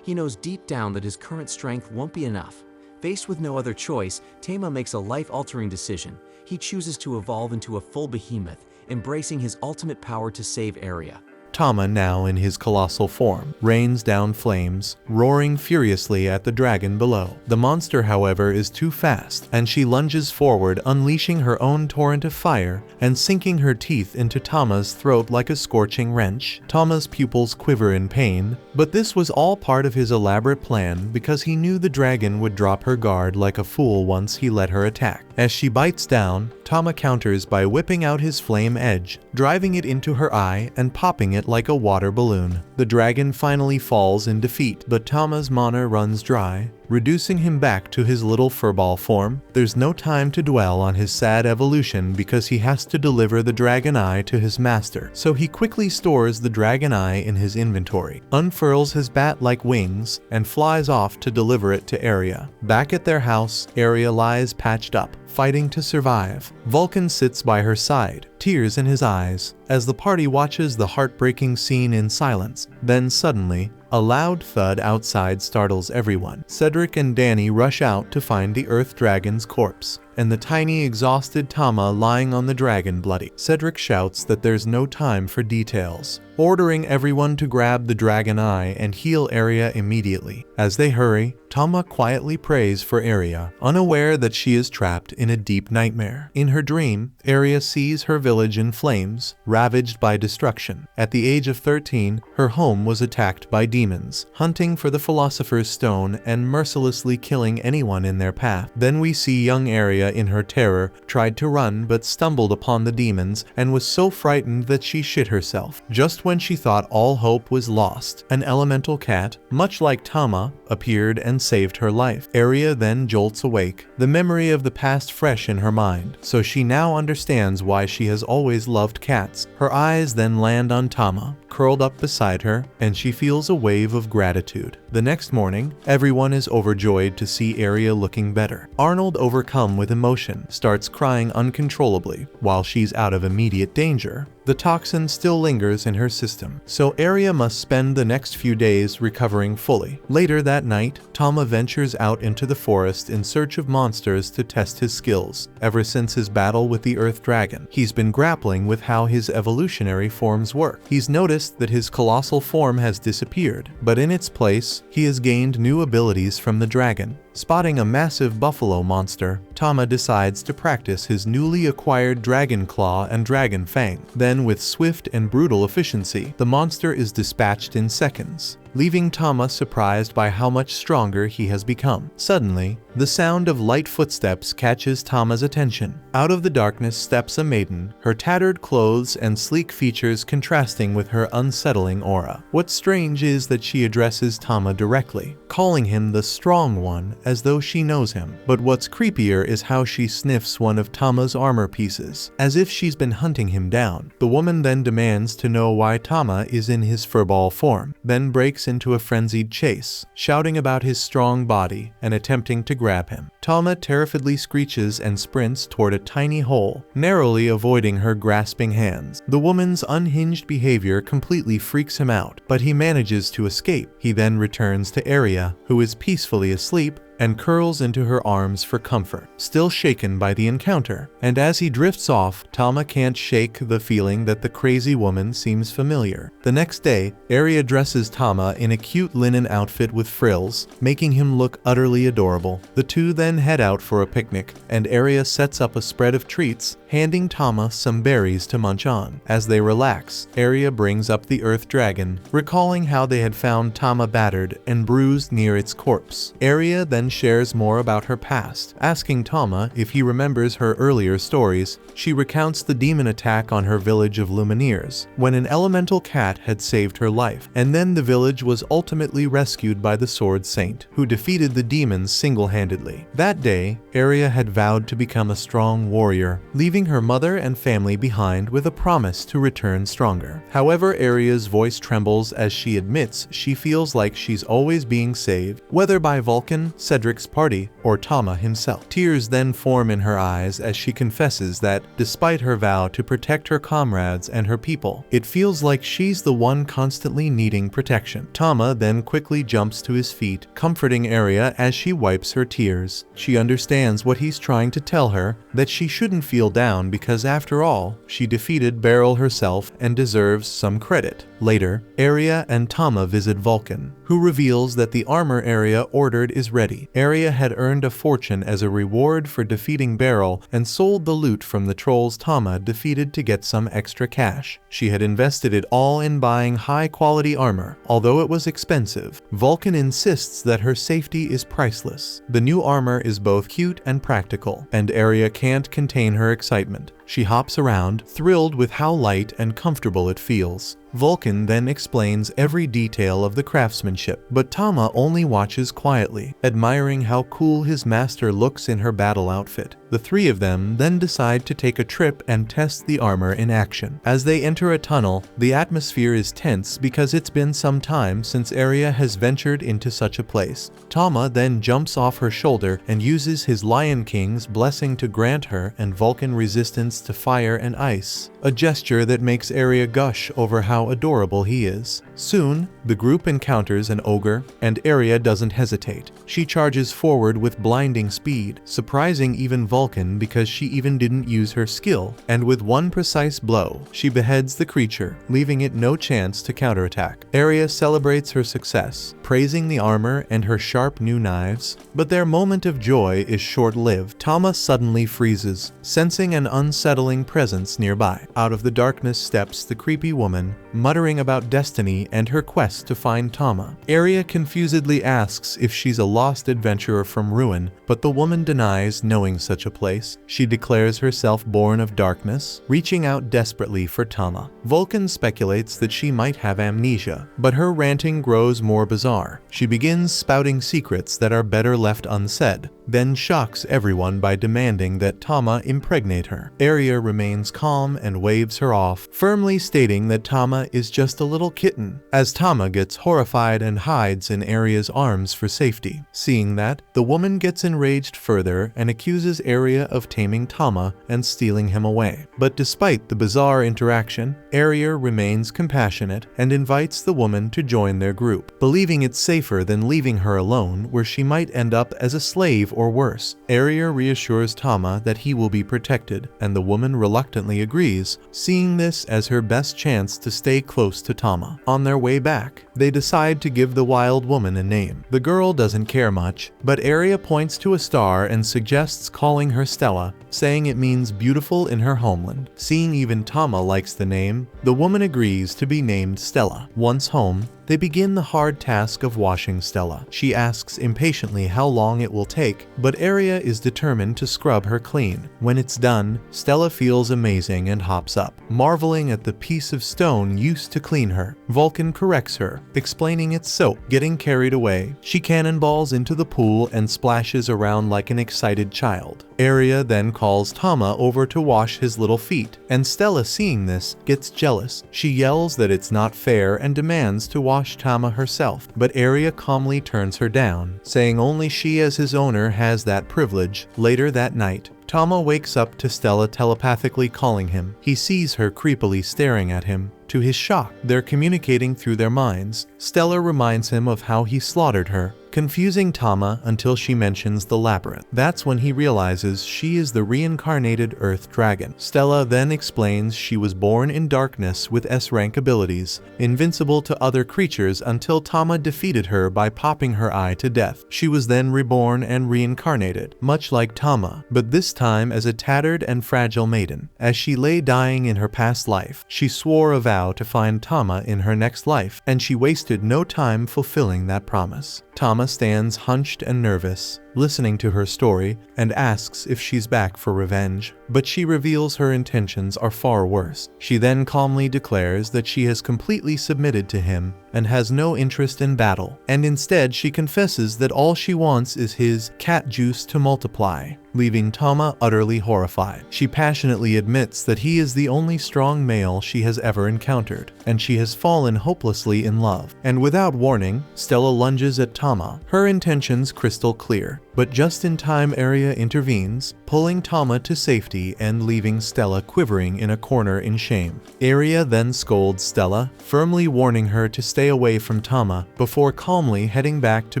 S2: He knows deep down that his current strength won't be enough. Faced with no other choice, Tama makes a life-altering decision. He chooses to evolve into a full behemoth, embracing his ultimate power to save Aria.
S1: Tama, now in his colossal form, rains down flames, roaring furiously at the dragon below. The monster, however, is too fast, and she lunges forward, unleashing her own torrent of fire and sinking her teeth into Tama's throat like a scorching wrench. Tama's pupils quiver in pain, but this was all part of his elaborate plan because he knew the dragon would drop her guard like a fool once he let her attack. As she bites down, Tama counters by whipping out his flame edge, driving it into her eye and popping it like a water balloon. The dragon finally falls in defeat, but Tama's mana runs dry. reducing him back to his little furball form. There's no time to dwell on his sad evolution because he has to deliver the dragon eye to his master, so he quickly stores the dragon eye in his inventory, unfurls his bat-like wings, and flies off to deliver it to Aria. Back at their house, Aria lies patched up, fighting to survive. Vulcan sits by her side, tears in his eyes, as the party watches the heartbreaking scene in silence. Then suddenly, a loud thud outside startles everyone. Cedric and Danny rush out to find the Earth Dragon's corpse, and the tiny exhausted Tama lying on the dragon bloody. Cedric shouts that there's no time for details, ordering everyone to grab the dragon eye and heal Aria immediately. As they hurry, Tama quietly prays for Aria, unaware that she is trapped in a deep nightmare. In her dream, Aria sees her village in flames, ravaged by destruction. At the age of 13, her home was attacked by demons, hunting for the Philosopher's Stone and mercilessly killing anyone in their path. Then we see young Aria in her terror tried to run but stumbled upon the demons and was so frightened that she shit herself. Just when she thought all hope was lost, an elemental cat, much like Tama, appeared and saved her life. Aria then jolts awake, the memory of the past fresh in her mind, so she now understands why she has always loved cats. Her eyes then land on Tama, curled up beside her, and she feels a wave of gratitude. The next morning, everyone is overjoyed to see Aria looking better. Arnold, overcome with emotion, starts crying uncontrollably. While she's out of immediate danger, the toxin still lingers in her system, so Aria must spend the next few days recovering fully. Later that night, Tama ventures out into the forest in search of monsters to test his skills. Ever since his battle with the Earth Dragon, he's been grappling with how his evolutionary forms work. He's noticed that his colossal form has disappeared, but in its place, he has gained new abilities from the dragon. Spotting a massive buffalo monster, Tama decides to practice his newly acquired Dragon Claw and Dragon Fang. Then, with swift and brutal efficiency, the monster is dispatched in seconds, leaving Tama surprised by how much stronger he has become. Suddenly, the sound of light footsteps catches Tama's attention. Out of the darkness steps a maiden, her tattered clothes and sleek features contrasting with her unsettling aura. What's strange is that she addresses Tama directly, calling him the Strong One as though she knows him. But what's creepier is how she sniffs one of Tama's armor pieces, as if she's been hunting him down. The woman then demands to know why Tama is in his furball form, then breaks into a frenzied chase, shouting about his strong body and attempting to grab him. Tama terrifiedly screeches and sprints toward a tiny hole, narrowly avoiding her grasping hands. The woman's unhinged behavior completely freaks him out, but he manages to escape. He then returns to Aria, who is peacefully asleep, and curls into her arms for comfort, still shaken by the encounter. And as he drifts off, Tama can't shake the feeling that the crazy woman seems familiar. The next day, Aria dresses Tama in a cute linen outfit with frills, making him look utterly adorable. The two then head out for a picnic, and Aria sets up a spread of treats, handing Tama some berries to munch on. As they relax, Aria brings up the Earth Dragon, recalling how they had found Tama battered and bruised near its corpse. Aria then shares more about her past, asking Tama if he remembers her earlier stories. She recounts the demon attack on her village of Lumineers, when an elemental cat had saved her life, and then the village was ultimately rescued by the Sword Saint, who defeated the demons single-handedly. That day, Aria had vowed to become a strong warrior, leaving her mother and family behind with a promise to return stronger. However, Aria's voice trembles as she admits she feels like she's always being saved, whether by Vulcan, Cedric's party, or Tama himself. Tears then form in her eyes as she confesses that, despite her vow to protect her comrades and her people, it feels like she's the one constantly needing protection. Tama then quickly jumps to his feet, comforting Aria as she wipes her tears. She understands what he's trying to tell her, that she shouldn't feel down because after all, she defeated Beryl herself and deserves some credit. Later, Aria and Tama visit Vulcan, who reveals that the armor Aria ordered is ready. Aria had earned a fortune as a reward for defeating Beryl and sold the loot from the trolls Tama defeated to get some extra cash. She had invested it all in buying high-quality armor. Although it was expensive, Vulcan insists that her safety is priceless. The new armor is both cute and practical, and Aria can't contain her excitement. She hops around, thrilled with how light and comfortable it feels. Vulcan then explains every detail of the craftsmanship, but Tama only watches quietly, admiring how cool his master looks in her battle outfit. The three of them then decide to take a trip and test the armor in action. As they enter a tunnel, the atmosphere is tense because it's been some time since Aria has ventured into such a place. Tama then jumps off her shoulder and uses his Lion King's blessing to grant her and Vulcan resistance to fire and ice, a gesture that makes Aria gush over how adorable he is. Soon, the group encounters an ogre, and Aria doesn't hesitate. She charges forward with blinding speed, surprising even Vulcan because she even didn't use her skill, and with one precise blow, she beheads the creature, leaving it no chance to counterattack. Aria celebrates her success, praising the armor and her sharp new knives, but their moment of joy is short-lived. Tama suddenly freezes, sensing an unsettling presence nearby. Out of the darkness steps the creepy woman, muttering about destiny and her quest to find Tama. Aria confusedly asks if she's a lost adventurer from ruin, but the woman denies knowing such a place. She declares herself born of darkness, reaching out desperately for Tama. Vulcan speculates that she might have amnesia, but her ranting grows more bizarre. She begins spouting secrets that are better left unsaid, then shocks everyone by demanding that Tama impregnate her. Aria remains calm and waves her off, firmly stating that Tama is just a little kitten, as Tama gets horrified and hides in Aria's arms for safety. Seeing that, the woman gets enraged further and accuses Aria of taming Tama and stealing him away. But despite the bizarre interaction, Aria remains compassionate and invites the woman to join their group, believing it's safer than leaving her alone where she might end up as a slave or worse. Aria reassures Tama that he will be protected, and the woman reluctantly agrees, seeing this as her best chance to stay close to Tama. On their way back, they decide to give the wild woman a name. The girl doesn't care much, but Aria points to a star and suggests calling her Stella, saying it means beautiful in her homeland. Seeing even Tama likes the name, the woman agrees to be named Stella. Once home, they begin the hard task of washing Stella. She asks impatiently how long it will take, but Aria is determined to scrub her clean. When it's done, Stella feels amazing and hops up, marveling at the piece of stone used to clean her. Vulcan corrects her, explaining it's soap. Getting carried away, she cannonballs into the pool and splashes around like an excited child. Aria then calls Tama over to wash his little feet, and Stella, seeing this, gets jealous. She yells that it's not fair and demands to wash Tama herself, but Aria calmly turns her down, saying only she as his owner has that privilege. Later that night, Tama wakes up to Stella telepathically calling him. He sees her creepily staring at him. To his shock, they're communicating through their minds. Stella reminds him of how he slaughtered her, confusing Tama until she mentions the labyrinth. That's when he realizes she is the reincarnated Earth Dragon. Stella then explains she was born in darkness with S-rank abilities, invincible to other creatures until Tama defeated her by popping her eye to death. She was then reborn and reincarnated, much like Tama, but this time as a tattered and fragile maiden. As she lay dying in her past life, she swore a vow to find Tama in her next life, and she wasted no time fulfilling that promise. Tama stands hunched and nervous, listening to her story, and asks if she's back for revenge, but she reveals her intentions are far worse. She then calmly declares that she has completely submitted to him and has no interest in battle, and instead she confesses that all she wants is his cat juice to multiply, leaving Tama utterly horrified. She passionately admits that he is the only strong male she has ever encountered, and she has fallen hopelessly in love. And without warning, Stella lunges at Tama, her intentions crystal clear. But just in time, Aria intervenes, pulling Tama to safety and leaving Stella quivering in a corner in shame. Aria then scolds Stella, firmly warning her to stay away from Tama before calmly heading back to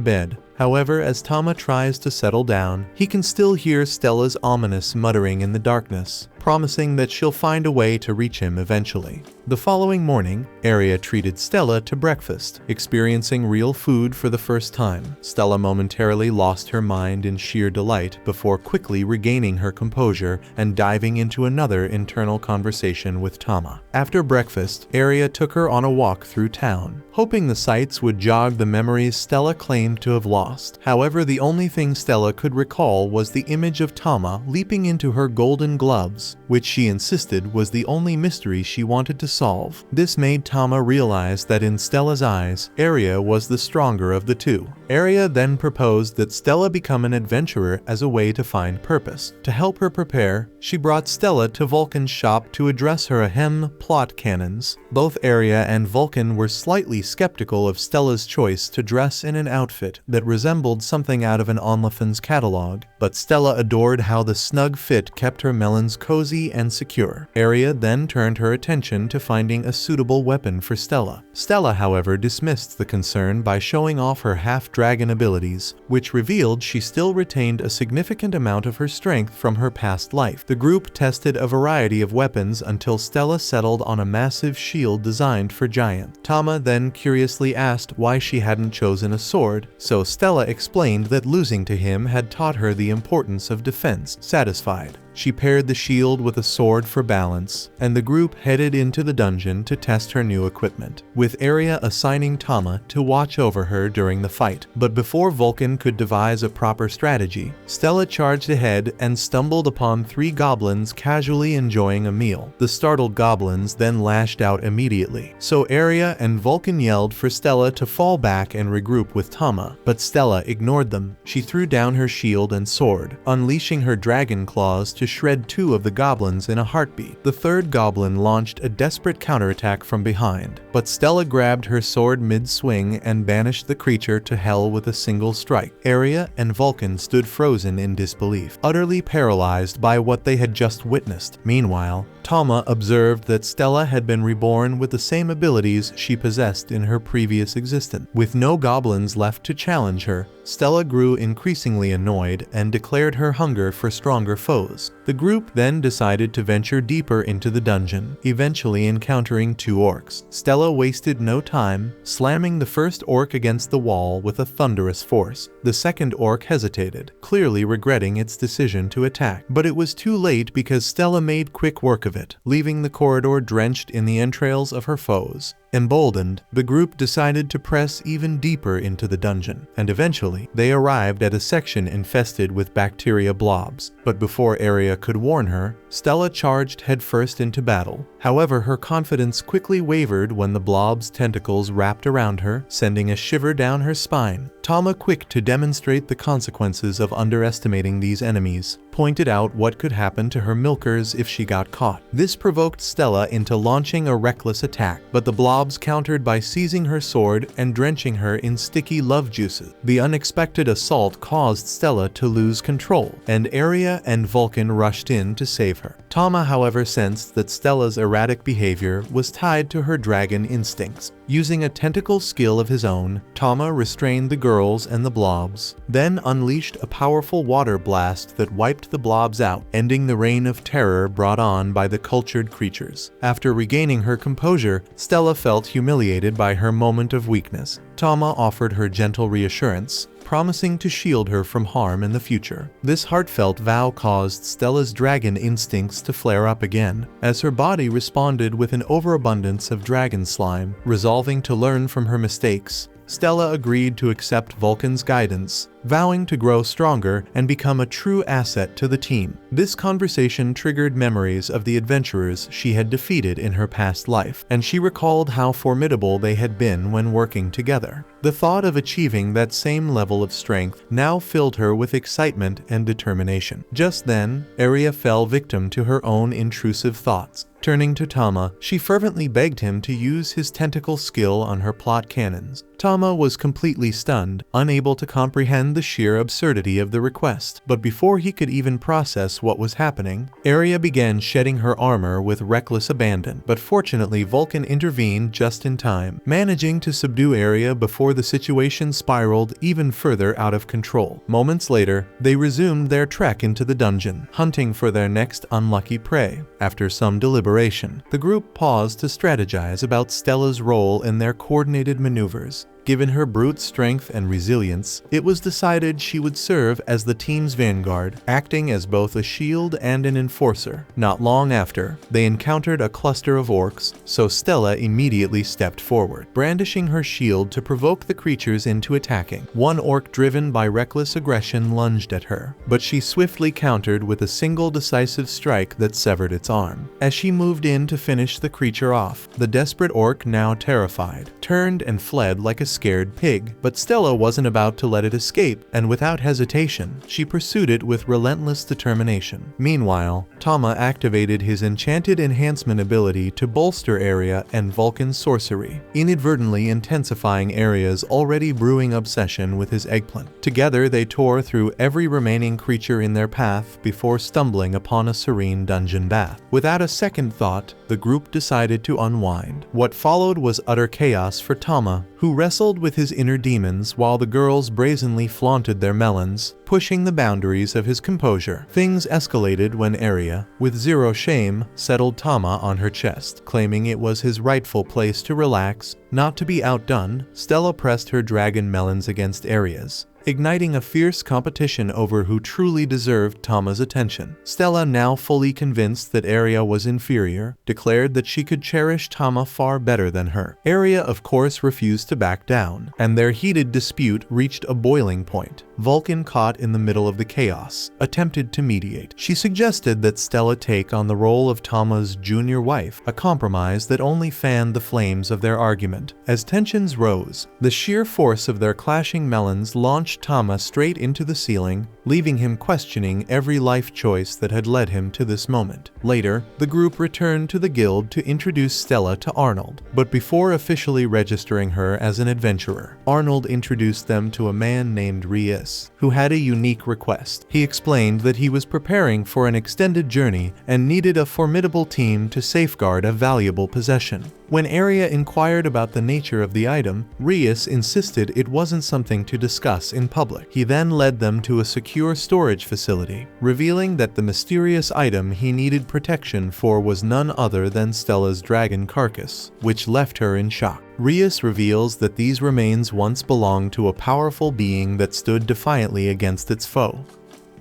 S1: bed. However, as Tama tries to settle down, he can still hear Stella's ominous muttering in the darkness, promising that she'll find a way to reach him eventually. The following morning, Aria treated Stella to breakfast, experiencing real food for the first time. Stella momentarily lost her mind in sheer delight before quickly regaining her composure and diving into another internal conversation with Tama. After breakfast, Aria took her on a walk through town, hoping the sights would jog the memories Stella claimed to have lost. However, the only thing Stella could recall was the image of Tama leaping into her golden gloves universe, which she insisted was the only mystery she wanted to solve. This made Tama realize that in Stella's eyes, Aria was the stronger of the two. Aria then proposed that Stella become an adventurer as a way to find purpose. To help her prepare, she brought Stella to Vulcan's shop to address her ahem plot cannons. Both Aria and Vulcan were slightly skeptical of Stella's choice to dress in an outfit that resembled something out of an OnlyFans catalog, but Stella adored how the snug fit kept her melons cozy and secure. Aria then turned her attention to finding a suitable weapon for Stella. Stella, however, dismissed the concern by showing off her half-dragon abilities, which revealed she still retained a significant amount of her strength from her past life. The group tested a variety of weapons until Stella settled on a massive shield designed for giants. Tama then curiously asked why she hadn't chosen a sword, so Stella explained that losing to him had taught her the importance of defense. Satisfied, she paired the shield with a sword for balance, and the group headed into the dungeon to test her new equipment, with Aria assigning Tama to watch over her during the fight. But before Vulcan could devise a proper strategy, Stella charged ahead and stumbled upon 3 goblins casually enjoying a meal. The startled goblins then lashed out immediately, so Aria and Vulcan yelled for Stella to fall back and regroup with Tama, but Stella ignored them. She threw down her shield and sword, unleashing her dragon claws to shred 2 of the goblins in a heartbeat. The 3rd goblin launched a desperate counterattack from behind, but Stella grabbed her sword mid-swing and banished the creature to hell with a single strike. Aria and Vulcan stood frozen in disbelief, utterly paralyzed by what they had just witnessed. Meanwhile, Tama observed that Stella had been reborn with the same abilities she possessed in her previous existence. With no goblins left to challenge her, Stella grew increasingly annoyed and declared her hunger for stronger foes. The group then decided to venture deeper into the dungeon, eventually encountering 2 orcs. Stella wasted no time, slamming the first orc against the wall with a thunderous force. The second orc hesitated, clearly regretting its decision to attack, but it was too late because Stella made quick work of it, leaving the corridor drenched in the entrails of her foes. Emboldened, the group decided to press even deeper into the dungeon, and eventually, they arrived at a section infested with bacteria blobs. But before Aria could warn her, Stella charged headfirst into battle. However, her confidence quickly wavered when the blob's tentacles wrapped around her, sending a shiver down her spine. Tama, quick to demonstrate the consequences of underestimating these enemies, pointed out what could happen to her milkers if she got caught. This provoked Stella into launching a reckless attack, but the blobs countered by seizing her sword and drenching her in sticky love juices. The unexpected assault caused Stella to lose control, and Aria and Vulcan rushed in to save her. Tama, however, sensed that Stella's erratic behavior was tied to her dragon instincts. Using a tentacle skill of his own, Tama restrained the girls and the blobs, then unleashed a powerful water blast that wiped the blobs out, ending the reign of terror brought on by the cultured creatures. After regaining her composure, Stella felt humiliated by her moment of weakness. Tama offered her gentle reassurance, promising to shield her from harm in the future. This heartfelt vow caused Stella's dragon instincts to flare up again, as her body responded with an overabundance of dragon slime. Resolving to learn from her mistakes, Stella agreed to accept Vulcan's guidance, vowing to grow stronger and become a true asset to the team. This conversation triggered memories of the adventurers she had defeated in her past life, and she recalled how formidable they had been when working together. The thought of achieving that same level of strength now filled her with excitement and determination. Just then, Aria fell victim to her own intrusive thoughts. Turning to Tama, she fervently begged him to use his tentacle skill on her plot cannons. Tama was completely stunned, unable to comprehend the sheer absurdity of the request. But before he could even process what was happening, Aria began shedding her armor with reckless abandon. But fortunately, Vulcan intervened just in time, managing to subdue Aria before the situation spiraled even further out of control. Moments later, they resumed their trek into the dungeon, hunting for their next unlucky prey. After some deliberation, the group paused to strategize about Stella's role in their coordinated maneuvers. Given her brute strength and resilience, it was decided she would serve as the team's vanguard, acting as both a shield and an enforcer. Not long after, they encountered a cluster of orcs, so Stella immediately stepped forward, brandishing her shield to provoke the creatures into attacking. One orc, driven by reckless aggression, lunged at her, but she swiftly countered with a single decisive strike that severed its arm. As she moved in to finish the creature off, the desperate orc, now terrified, turned and fled like a scared pig. But Stella wasn't about to let it escape, and without hesitation, she pursued it with relentless determination. Meanwhile, Tama activated his enchanted enhancement ability to bolster Area and Vulcan's sorcery, inadvertently intensifying Area's already brewing obsession with his eggplant. Together, they tore through every remaining creature in their path before stumbling upon a serene dungeon bath. Without a second thought, the group decided to unwind. What followed was utter chaos for Tama, who wrestled with his inner demons while the girls brazenly flaunted their melons, pushing the boundaries of his composure. Things escalated when Area, with zero shame, settled Tama on her chest, claiming it was his rightful place to relax. Not to be outdone, Stella pressed her dragon melons against Area's, igniting a fierce competition over who truly deserved Tama's attention. Stella, now fully convinced that Area was inferior, declared that she could cherish Tama far better than her. Area, of course, refused to back down, and their heated dispute reached a boiling point. Vulcan, caught in the middle of the chaos, attempted to mediate. She suggested that Stella take on the role of Tama's junior wife, a compromise that only fanned the flames of their argument. As tensions rose, the sheer force of their clashing melons launched Tama straight into the ceiling, leaving him questioning every life choice that had led him to this moment. Later, the group returned to the guild to introduce Stella to Arnold, but before officially registering her as an adventurer, Arnold introduced them to a man named Reis, who had a unique request. He explained that he was preparing for an extended journey and needed a formidable team to safeguard a valuable possession. When Area inquired about the nature of the item, Reis insisted it wasn't something to discuss in public. He then led them to a secure storage facility, revealing that the mysterious item he needed protection for was none other than Stella's dragon carcass, which left her in shock. Reis reveals that these remains once belonged to a powerful being that stood defiantly against its foe.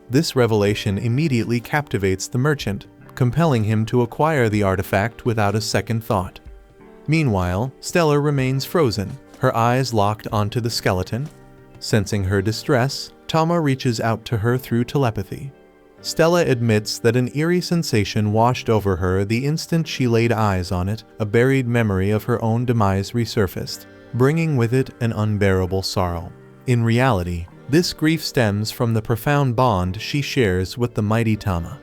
S1: This revelation immediately captivates the merchant, compelling him to acquire the artifact without a second thought. Meanwhile, Stella remains frozen, her eyes locked onto the skeleton. Sensing her distress, Tama reaches out to her through telepathy. Stella admits that an eerie sensation washed over her the instant she laid eyes on it. A buried memory of her own demise resurfaced, bringing with it an unbearable sorrow. In reality, this grief stems from the profound bond she shares with the mighty Tama.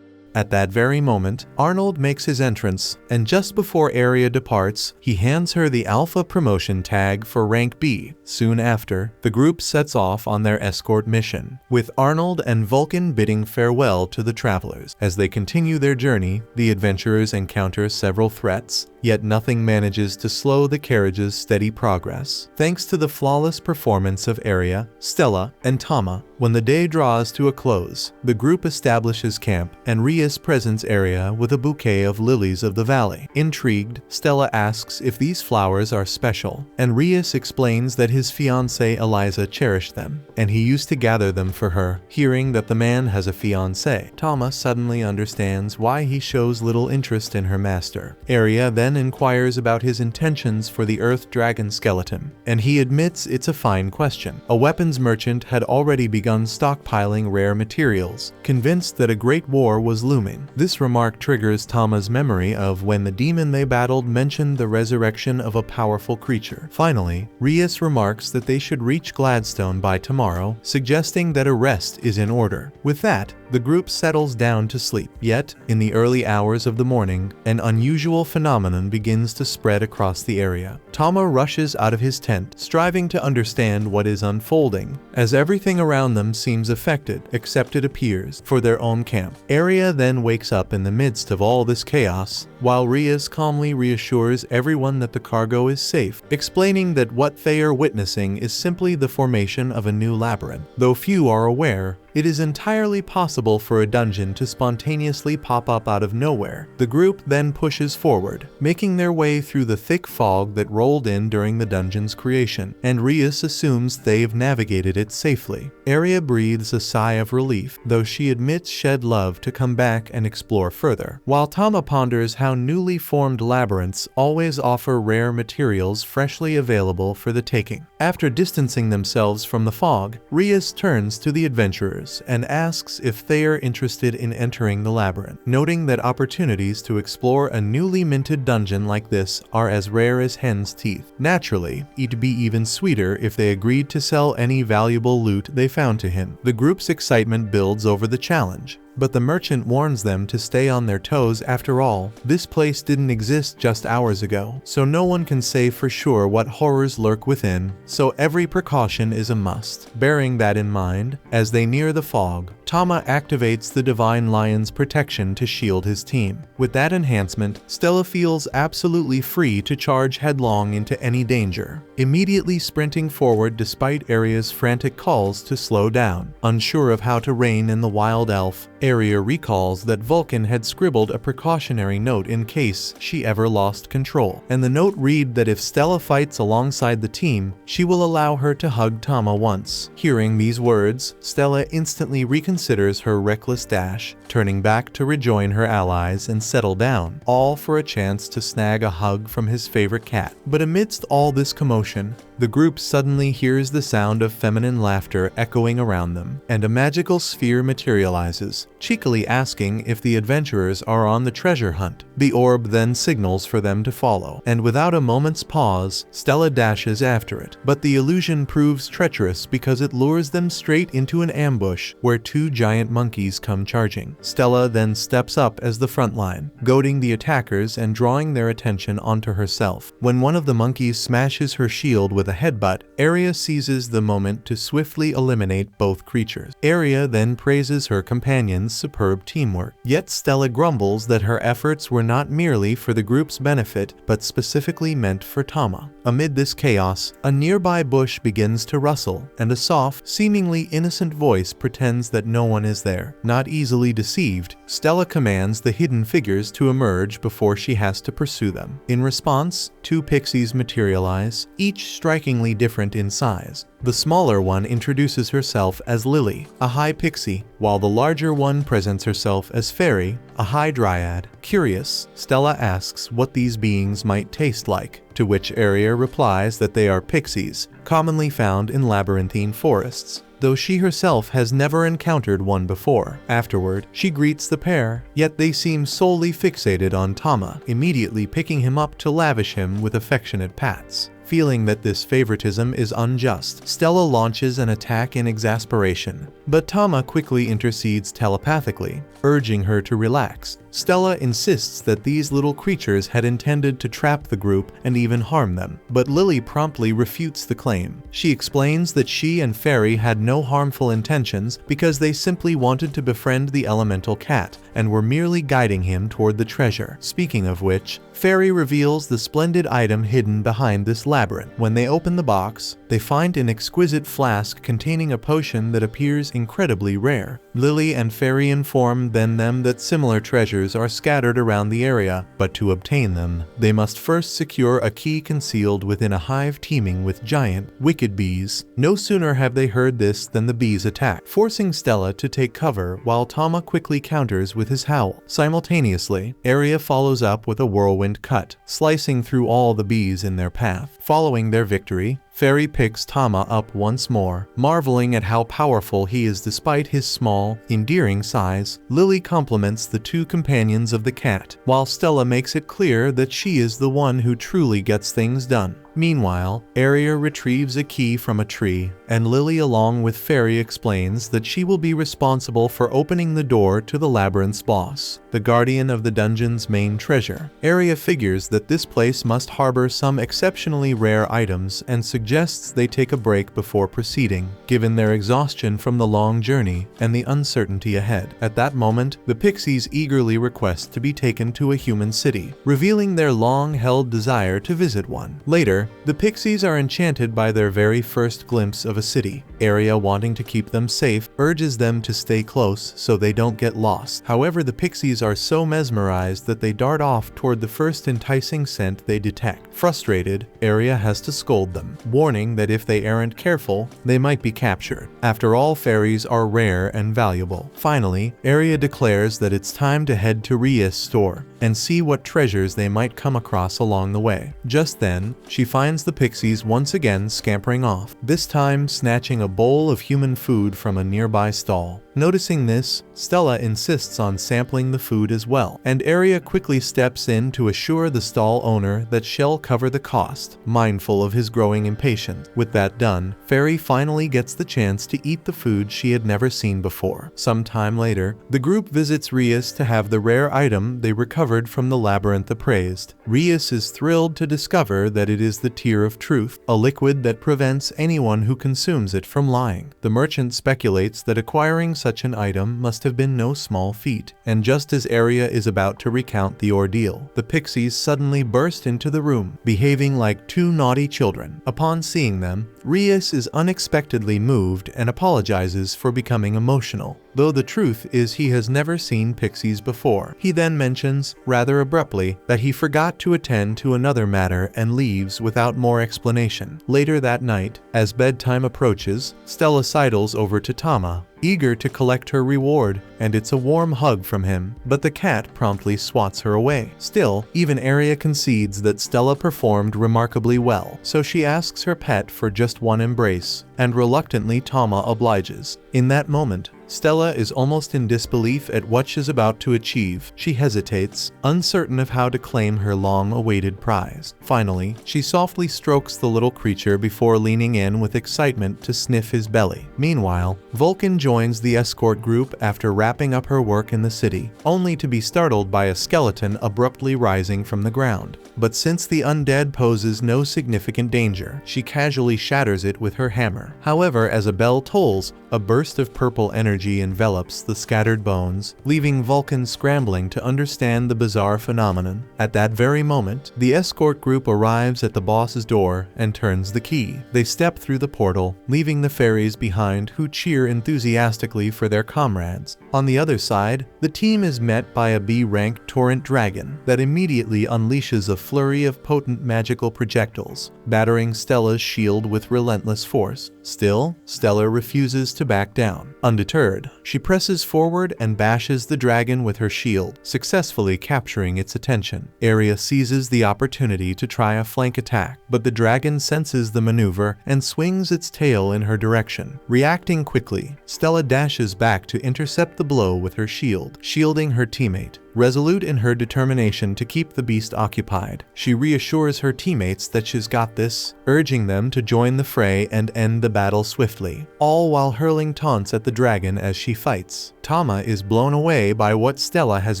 S1: At that very moment, Arnold makes his entrance, and just before Area departs, he hands her the Alpha promotion tag for rank B. Soon after, the group sets off on their escort mission, with Arnold and Vulcan bidding farewell to the travelers. As they continue their journey, the adventurers encounter several threats, yet nothing manages to slow the carriage's steady progress. Thanks to the flawless performance of Area, Stella, and Tama, when the day draws to a close, the group establishes camp, and Reis presents Area with a bouquet of lilies of the valley. Intrigued, Stella asks if these flowers are special, and Reis explains that his fiancée Eliza cherished them, and he used to gather them for her. Hearing that the man has a fiancée, Tama suddenly understands why he shows little interest in her master. Area then inquires about his intentions for the Earth Dragon skeleton, and he admits it's a fine question. A weapons merchant had already begun stockpiling rare materials, convinced that a great war was looming. This remark triggers Tama's memory of when the demon they battled mentioned the resurrection of a powerful creature. Finally, Reis remarks that they should reach Gladstone by tomorrow, suggesting that a rest is in order. With that, the group settles down to sleep. Yet, in the early hours of the morning, an unusual phenomenon begins to spread across the area. Tama rushes out of his tent, striving to understand what is unfolding, as everything around them seems affected, except it appears, for their own camp. Area then wakes up in the midst of all this chaos, while Reis calmly reassures everyone that the cargo is safe, explaining that what they are witnessing is simply the formation of a new labyrinth. Though few are aware, It is entirely possible for a dungeon to spontaneously pop up out of nowhere. The group then pushes forward, making their way through the thick fog that rolled in during the dungeon's creation, and Rias assumes they've navigated it safely. Aria breathes a sigh of relief, though she admits she'd love to come back and explore further, while Tama ponders how newly formed labyrinths always offer rare materials freshly available for the taking. After distancing themselves from the fog, Rias turns to the adventurers and asks if they are interested in entering the labyrinth, noting that opportunities to explore a newly minted dungeon like this are as rare as hen's teeth. Naturally, it'd be even sweeter if they agreed to sell any valuable loot they found to him. The group's excitement builds over the challenge, but the merchant warns them to stay on their toes. After all, this place didn't exist just hours ago, so no one can say for sure what horrors lurk within, so every precaution is a must. Bearing that in mind, as they near the fog, Tama activates the Divine Lion's protection to shield his team. With that enhancement, Stella feels absolutely free to charge headlong into any danger, immediately sprinting forward despite Aria's frantic calls to slow down. Unsure of how to rein in the wild elf, Aria recalls that Vulcan had scribbled a precautionary note in case she ever lost control, and the note read that if Stella fights alongside the team, she will allow her to hug Tama once. Hearing these words, Stella instantly reconsiders her reckless dash, turning back to rejoin her allies and settle down, all for a chance to snag a hug from his favorite cat. But amidst all this commotion, the group suddenly hears the sound of feminine laughter echoing around them, and a magical sphere materializes, cheekily asking if the adventurers are on the treasure hunt. The orb then signals for them to follow, and without a moment's pause, Stella dashes after it. But the illusion proves treacherous because it lures them straight into an ambush where two giant monkeys come charging. Stella then steps up as the front line, goading the attackers and drawing their attention onto herself. When one of the monkeys smashes her shield with a headbutt, Aria seizes the moment to swiftly eliminate both creatures. Aria then praises her companion's superb teamwork, yet Stella grumbles that her efforts were not merely for the group's benefit, but specifically meant for Tama. Amid this chaos, a nearby bush begins to rustle, and a soft, seemingly innocent voice pretends that no one is there. Not easily deceived, Stella commands the hidden figures to emerge before she has to pursue them. In response, two pixies materialize, each strikingly different in size. The smaller one introduces herself as Lily, a high pixie, while the larger one presents herself as Fairy, a high dryad. Curious, Stella asks what these beings might taste like, to which Aria replies that they are pixies, commonly found in labyrinthine forests, though she herself has never encountered one before. Afterward, she greets the pair, yet they seem solely fixated on Tama, immediately picking him up to lavish him with affectionate pats. Feeling that this favoritism is unjust, Stella launches an attack in exasperation, but Tama quickly intercedes telepathically, urging her to relax. Stella insists that these little creatures had intended to trap the group and even harm them, but Lily promptly refutes the claim. She explains that she and Fairy had no harmful intentions because they simply wanted to befriend the elemental cat and were merely guiding him toward the treasure. Speaking of which, Fairy reveals the splendid item hidden behind this labyrinth. When they open the box, they find an exquisite flask containing a potion that appears incredibly rare. Lily and Fairy inform them that similar treasures are scattered around the area, but to obtain them, they must first secure a key concealed within a hive teeming with giant, wicked bees. No sooner have they heard this than the bees attack, forcing Stella to take cover while Tama quickly counters with his howl. Simultaneously, Aria follows up with a whirlwind cut, slicing through all the bees in their path. Following their victory, Fairy picks Tama up once more, marveling at how powerful he is despite his small, endearing size. Lily compliments the two companions of the cat, while Stella makes it clear that she is the one who truly gets things done. Meanwhile, Aria retrieves a key from a tree, and Lily along with Fairy explains that she will be responsible for opening the door to the labyrinth's boss, the guardian of the dungeon's main treasure. Aria figures that this place must harbor some exceptionally rare items and suggests they take a break before proceeding, given their exhaustion from the long journey and the uncertainty ahead. At that moment, the pixies eagerly request to be taken to a human city, revealing their long-held desire to visit one. Later, Later, the pixies are enchanted by their very first glimpse of a city. Aria, wanting to keep them safe, urges them to stay close so they don't get lost. However, the pixies are so mesmerized that they dart off toward the first enticing scent they detect. Frustrated, Aria has to scold them, warning that if they aren't careful, they might be captured. After all, fairies are rare and valuable. Finally, Aria declares that it's time to head to Ria's store and see what treasures they might come across along the way. Just then, she finds the pixies once again scampering off, this time snatching a bowl of human food from a nearby stall. Noticing this, Stella insists on sampling the food as well, and Aria quickly steps in to assure the stall owner that she'll cover the cost, mindful of his growing impatience. With that done, Fairy finally gets the chance to eat the food she had never seen before. Some time later, the group visits Rias to have the rare item they recovered from the labyrinth appraised. Rias is thrilled to discover that it is the Tear of Truth, a liquid that prevents anyone who consumes it from lying. The merchant speculates that acquiring such an item must have been no small feat, and just as Aria is about to recount the ordeal, the pixies suddenly burst into the room, behaving like two naughty children. Upon seeing them, Rias is unexpectedly moved and apologizes for becoming emotional, though the truth is he has never seen pixies before. He then mentions, rather abruptly, that he forgot to attend to another matter and leaves without more explanation. Later that night, as bedtime approaches, Stella sidles over to Tama, eager to collect her reward, and it's a warm hug from him, but the cat promptly swats her away. Still, even Aria concedes that Stella performed remarkably well, so she asks her pet for just one embrace, and reluctantly Tama obliges. In that moment, Stella is almost in disbelief at what she's about to achieve. She hesitates, uncertain of how to claim her long-awaited prize. Finally, she softly strokes the little creature before leaning in with excitement to sniff his belly. Meanwhile, Vulcan joins the escort group after wrapping up her work in the city, only to be startled by a skeleton abruptly rising from the ground. But since the undead poses no significant danger, she casually shatters it with her hammer. However, as a bell tolls, a burst of purple energy envelops the scattered bones, leaving Vulcan scrambling to understand the bizarre phenomenon. At that very moment, the escort group arrives at the boss's door and turns the key. They step through the portal, leaving the fairies behind, who cheer enthusiastically for their comrades. On the other side, the team is met by a B-rank torrent dragon that immediately unleashes a flurry of potent magical projectiles, battering Stella's shield with relentless force. Still, Stella refuses to back down. Undeterred, she presses forward and bashes the dragon with her shield, successfully capturing its attention. Aria seizes the opportunity to try a flank attack, but the dragon senses the maneuver and swings its tail in her direction. Reacting quickly, Stella dashes back to intercept the blow with her shield, shielding her teammate. Resolute in her determination to keep the beast occupied, she reassures her teammates that she's got this, urging them to join the fray and end the battle swiftly, all while hurling taunts at the dragon as she fights. Tama is blown away by what Stella has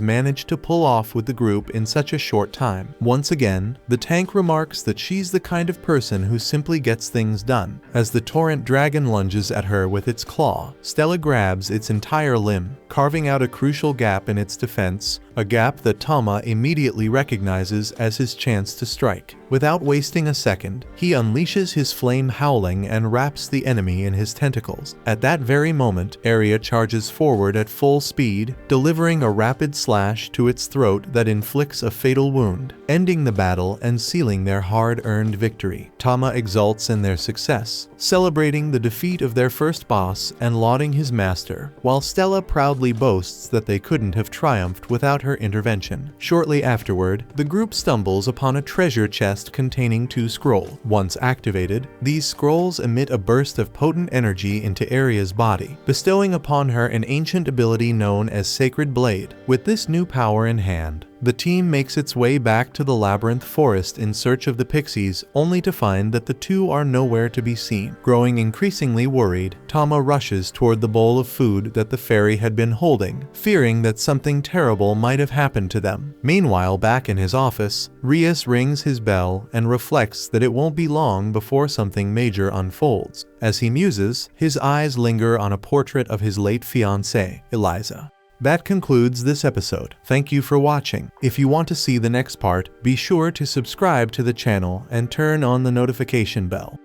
S1: managed to pull off with the group in such a short time. Once again, the tank remarks that she's the kind of person who simply gets things done. As the torrent dragon lunges at her with its claw, Stella grabs its entire limb, carving out a crucial gap in its defense, a gap that Tama immediately recognizes as his chance to strike. Without wasting a second, he unleashes his flame howling and wraps the enemy in his tentacles. At that very moment, Aria charges forward at full speed, delivering a rapid slash to its throat that inflicts a fatal wound, ending the battle and sealing their hard-earned victory. Tama exults in their success, celebrating the defeat of their first boss and lauding his master, while Stella proudly boasts that they couldn't have triumphed without her intervention. Shortly afterward, the group stumbles upon a treasure chest containing 2 scrolls. Once activated, these scrolls emit a burst of potent energy into Aria's body, bestowing upon her an ancient ability known as Sacred Blade. With this new power in hand, the team makes its way back to the labyrinth forest in search of the pixies, only to find that the two are nowhere to be seen. Growing increasingly worried, Tama rushes toward the bowl of food that the fairy had been holding, fearing that something terrible might have happened to them. Meanwhile, back in his office, Rias rings his bell and reflects that it won't be long before something major unfolds. As he muses, his eyes linger on a portrait of his late fiancée, Eliza. That concludes this episode. Thank you for watching. If you want to see the next part, be sure to subscribe to the channel and turn on the notification bell.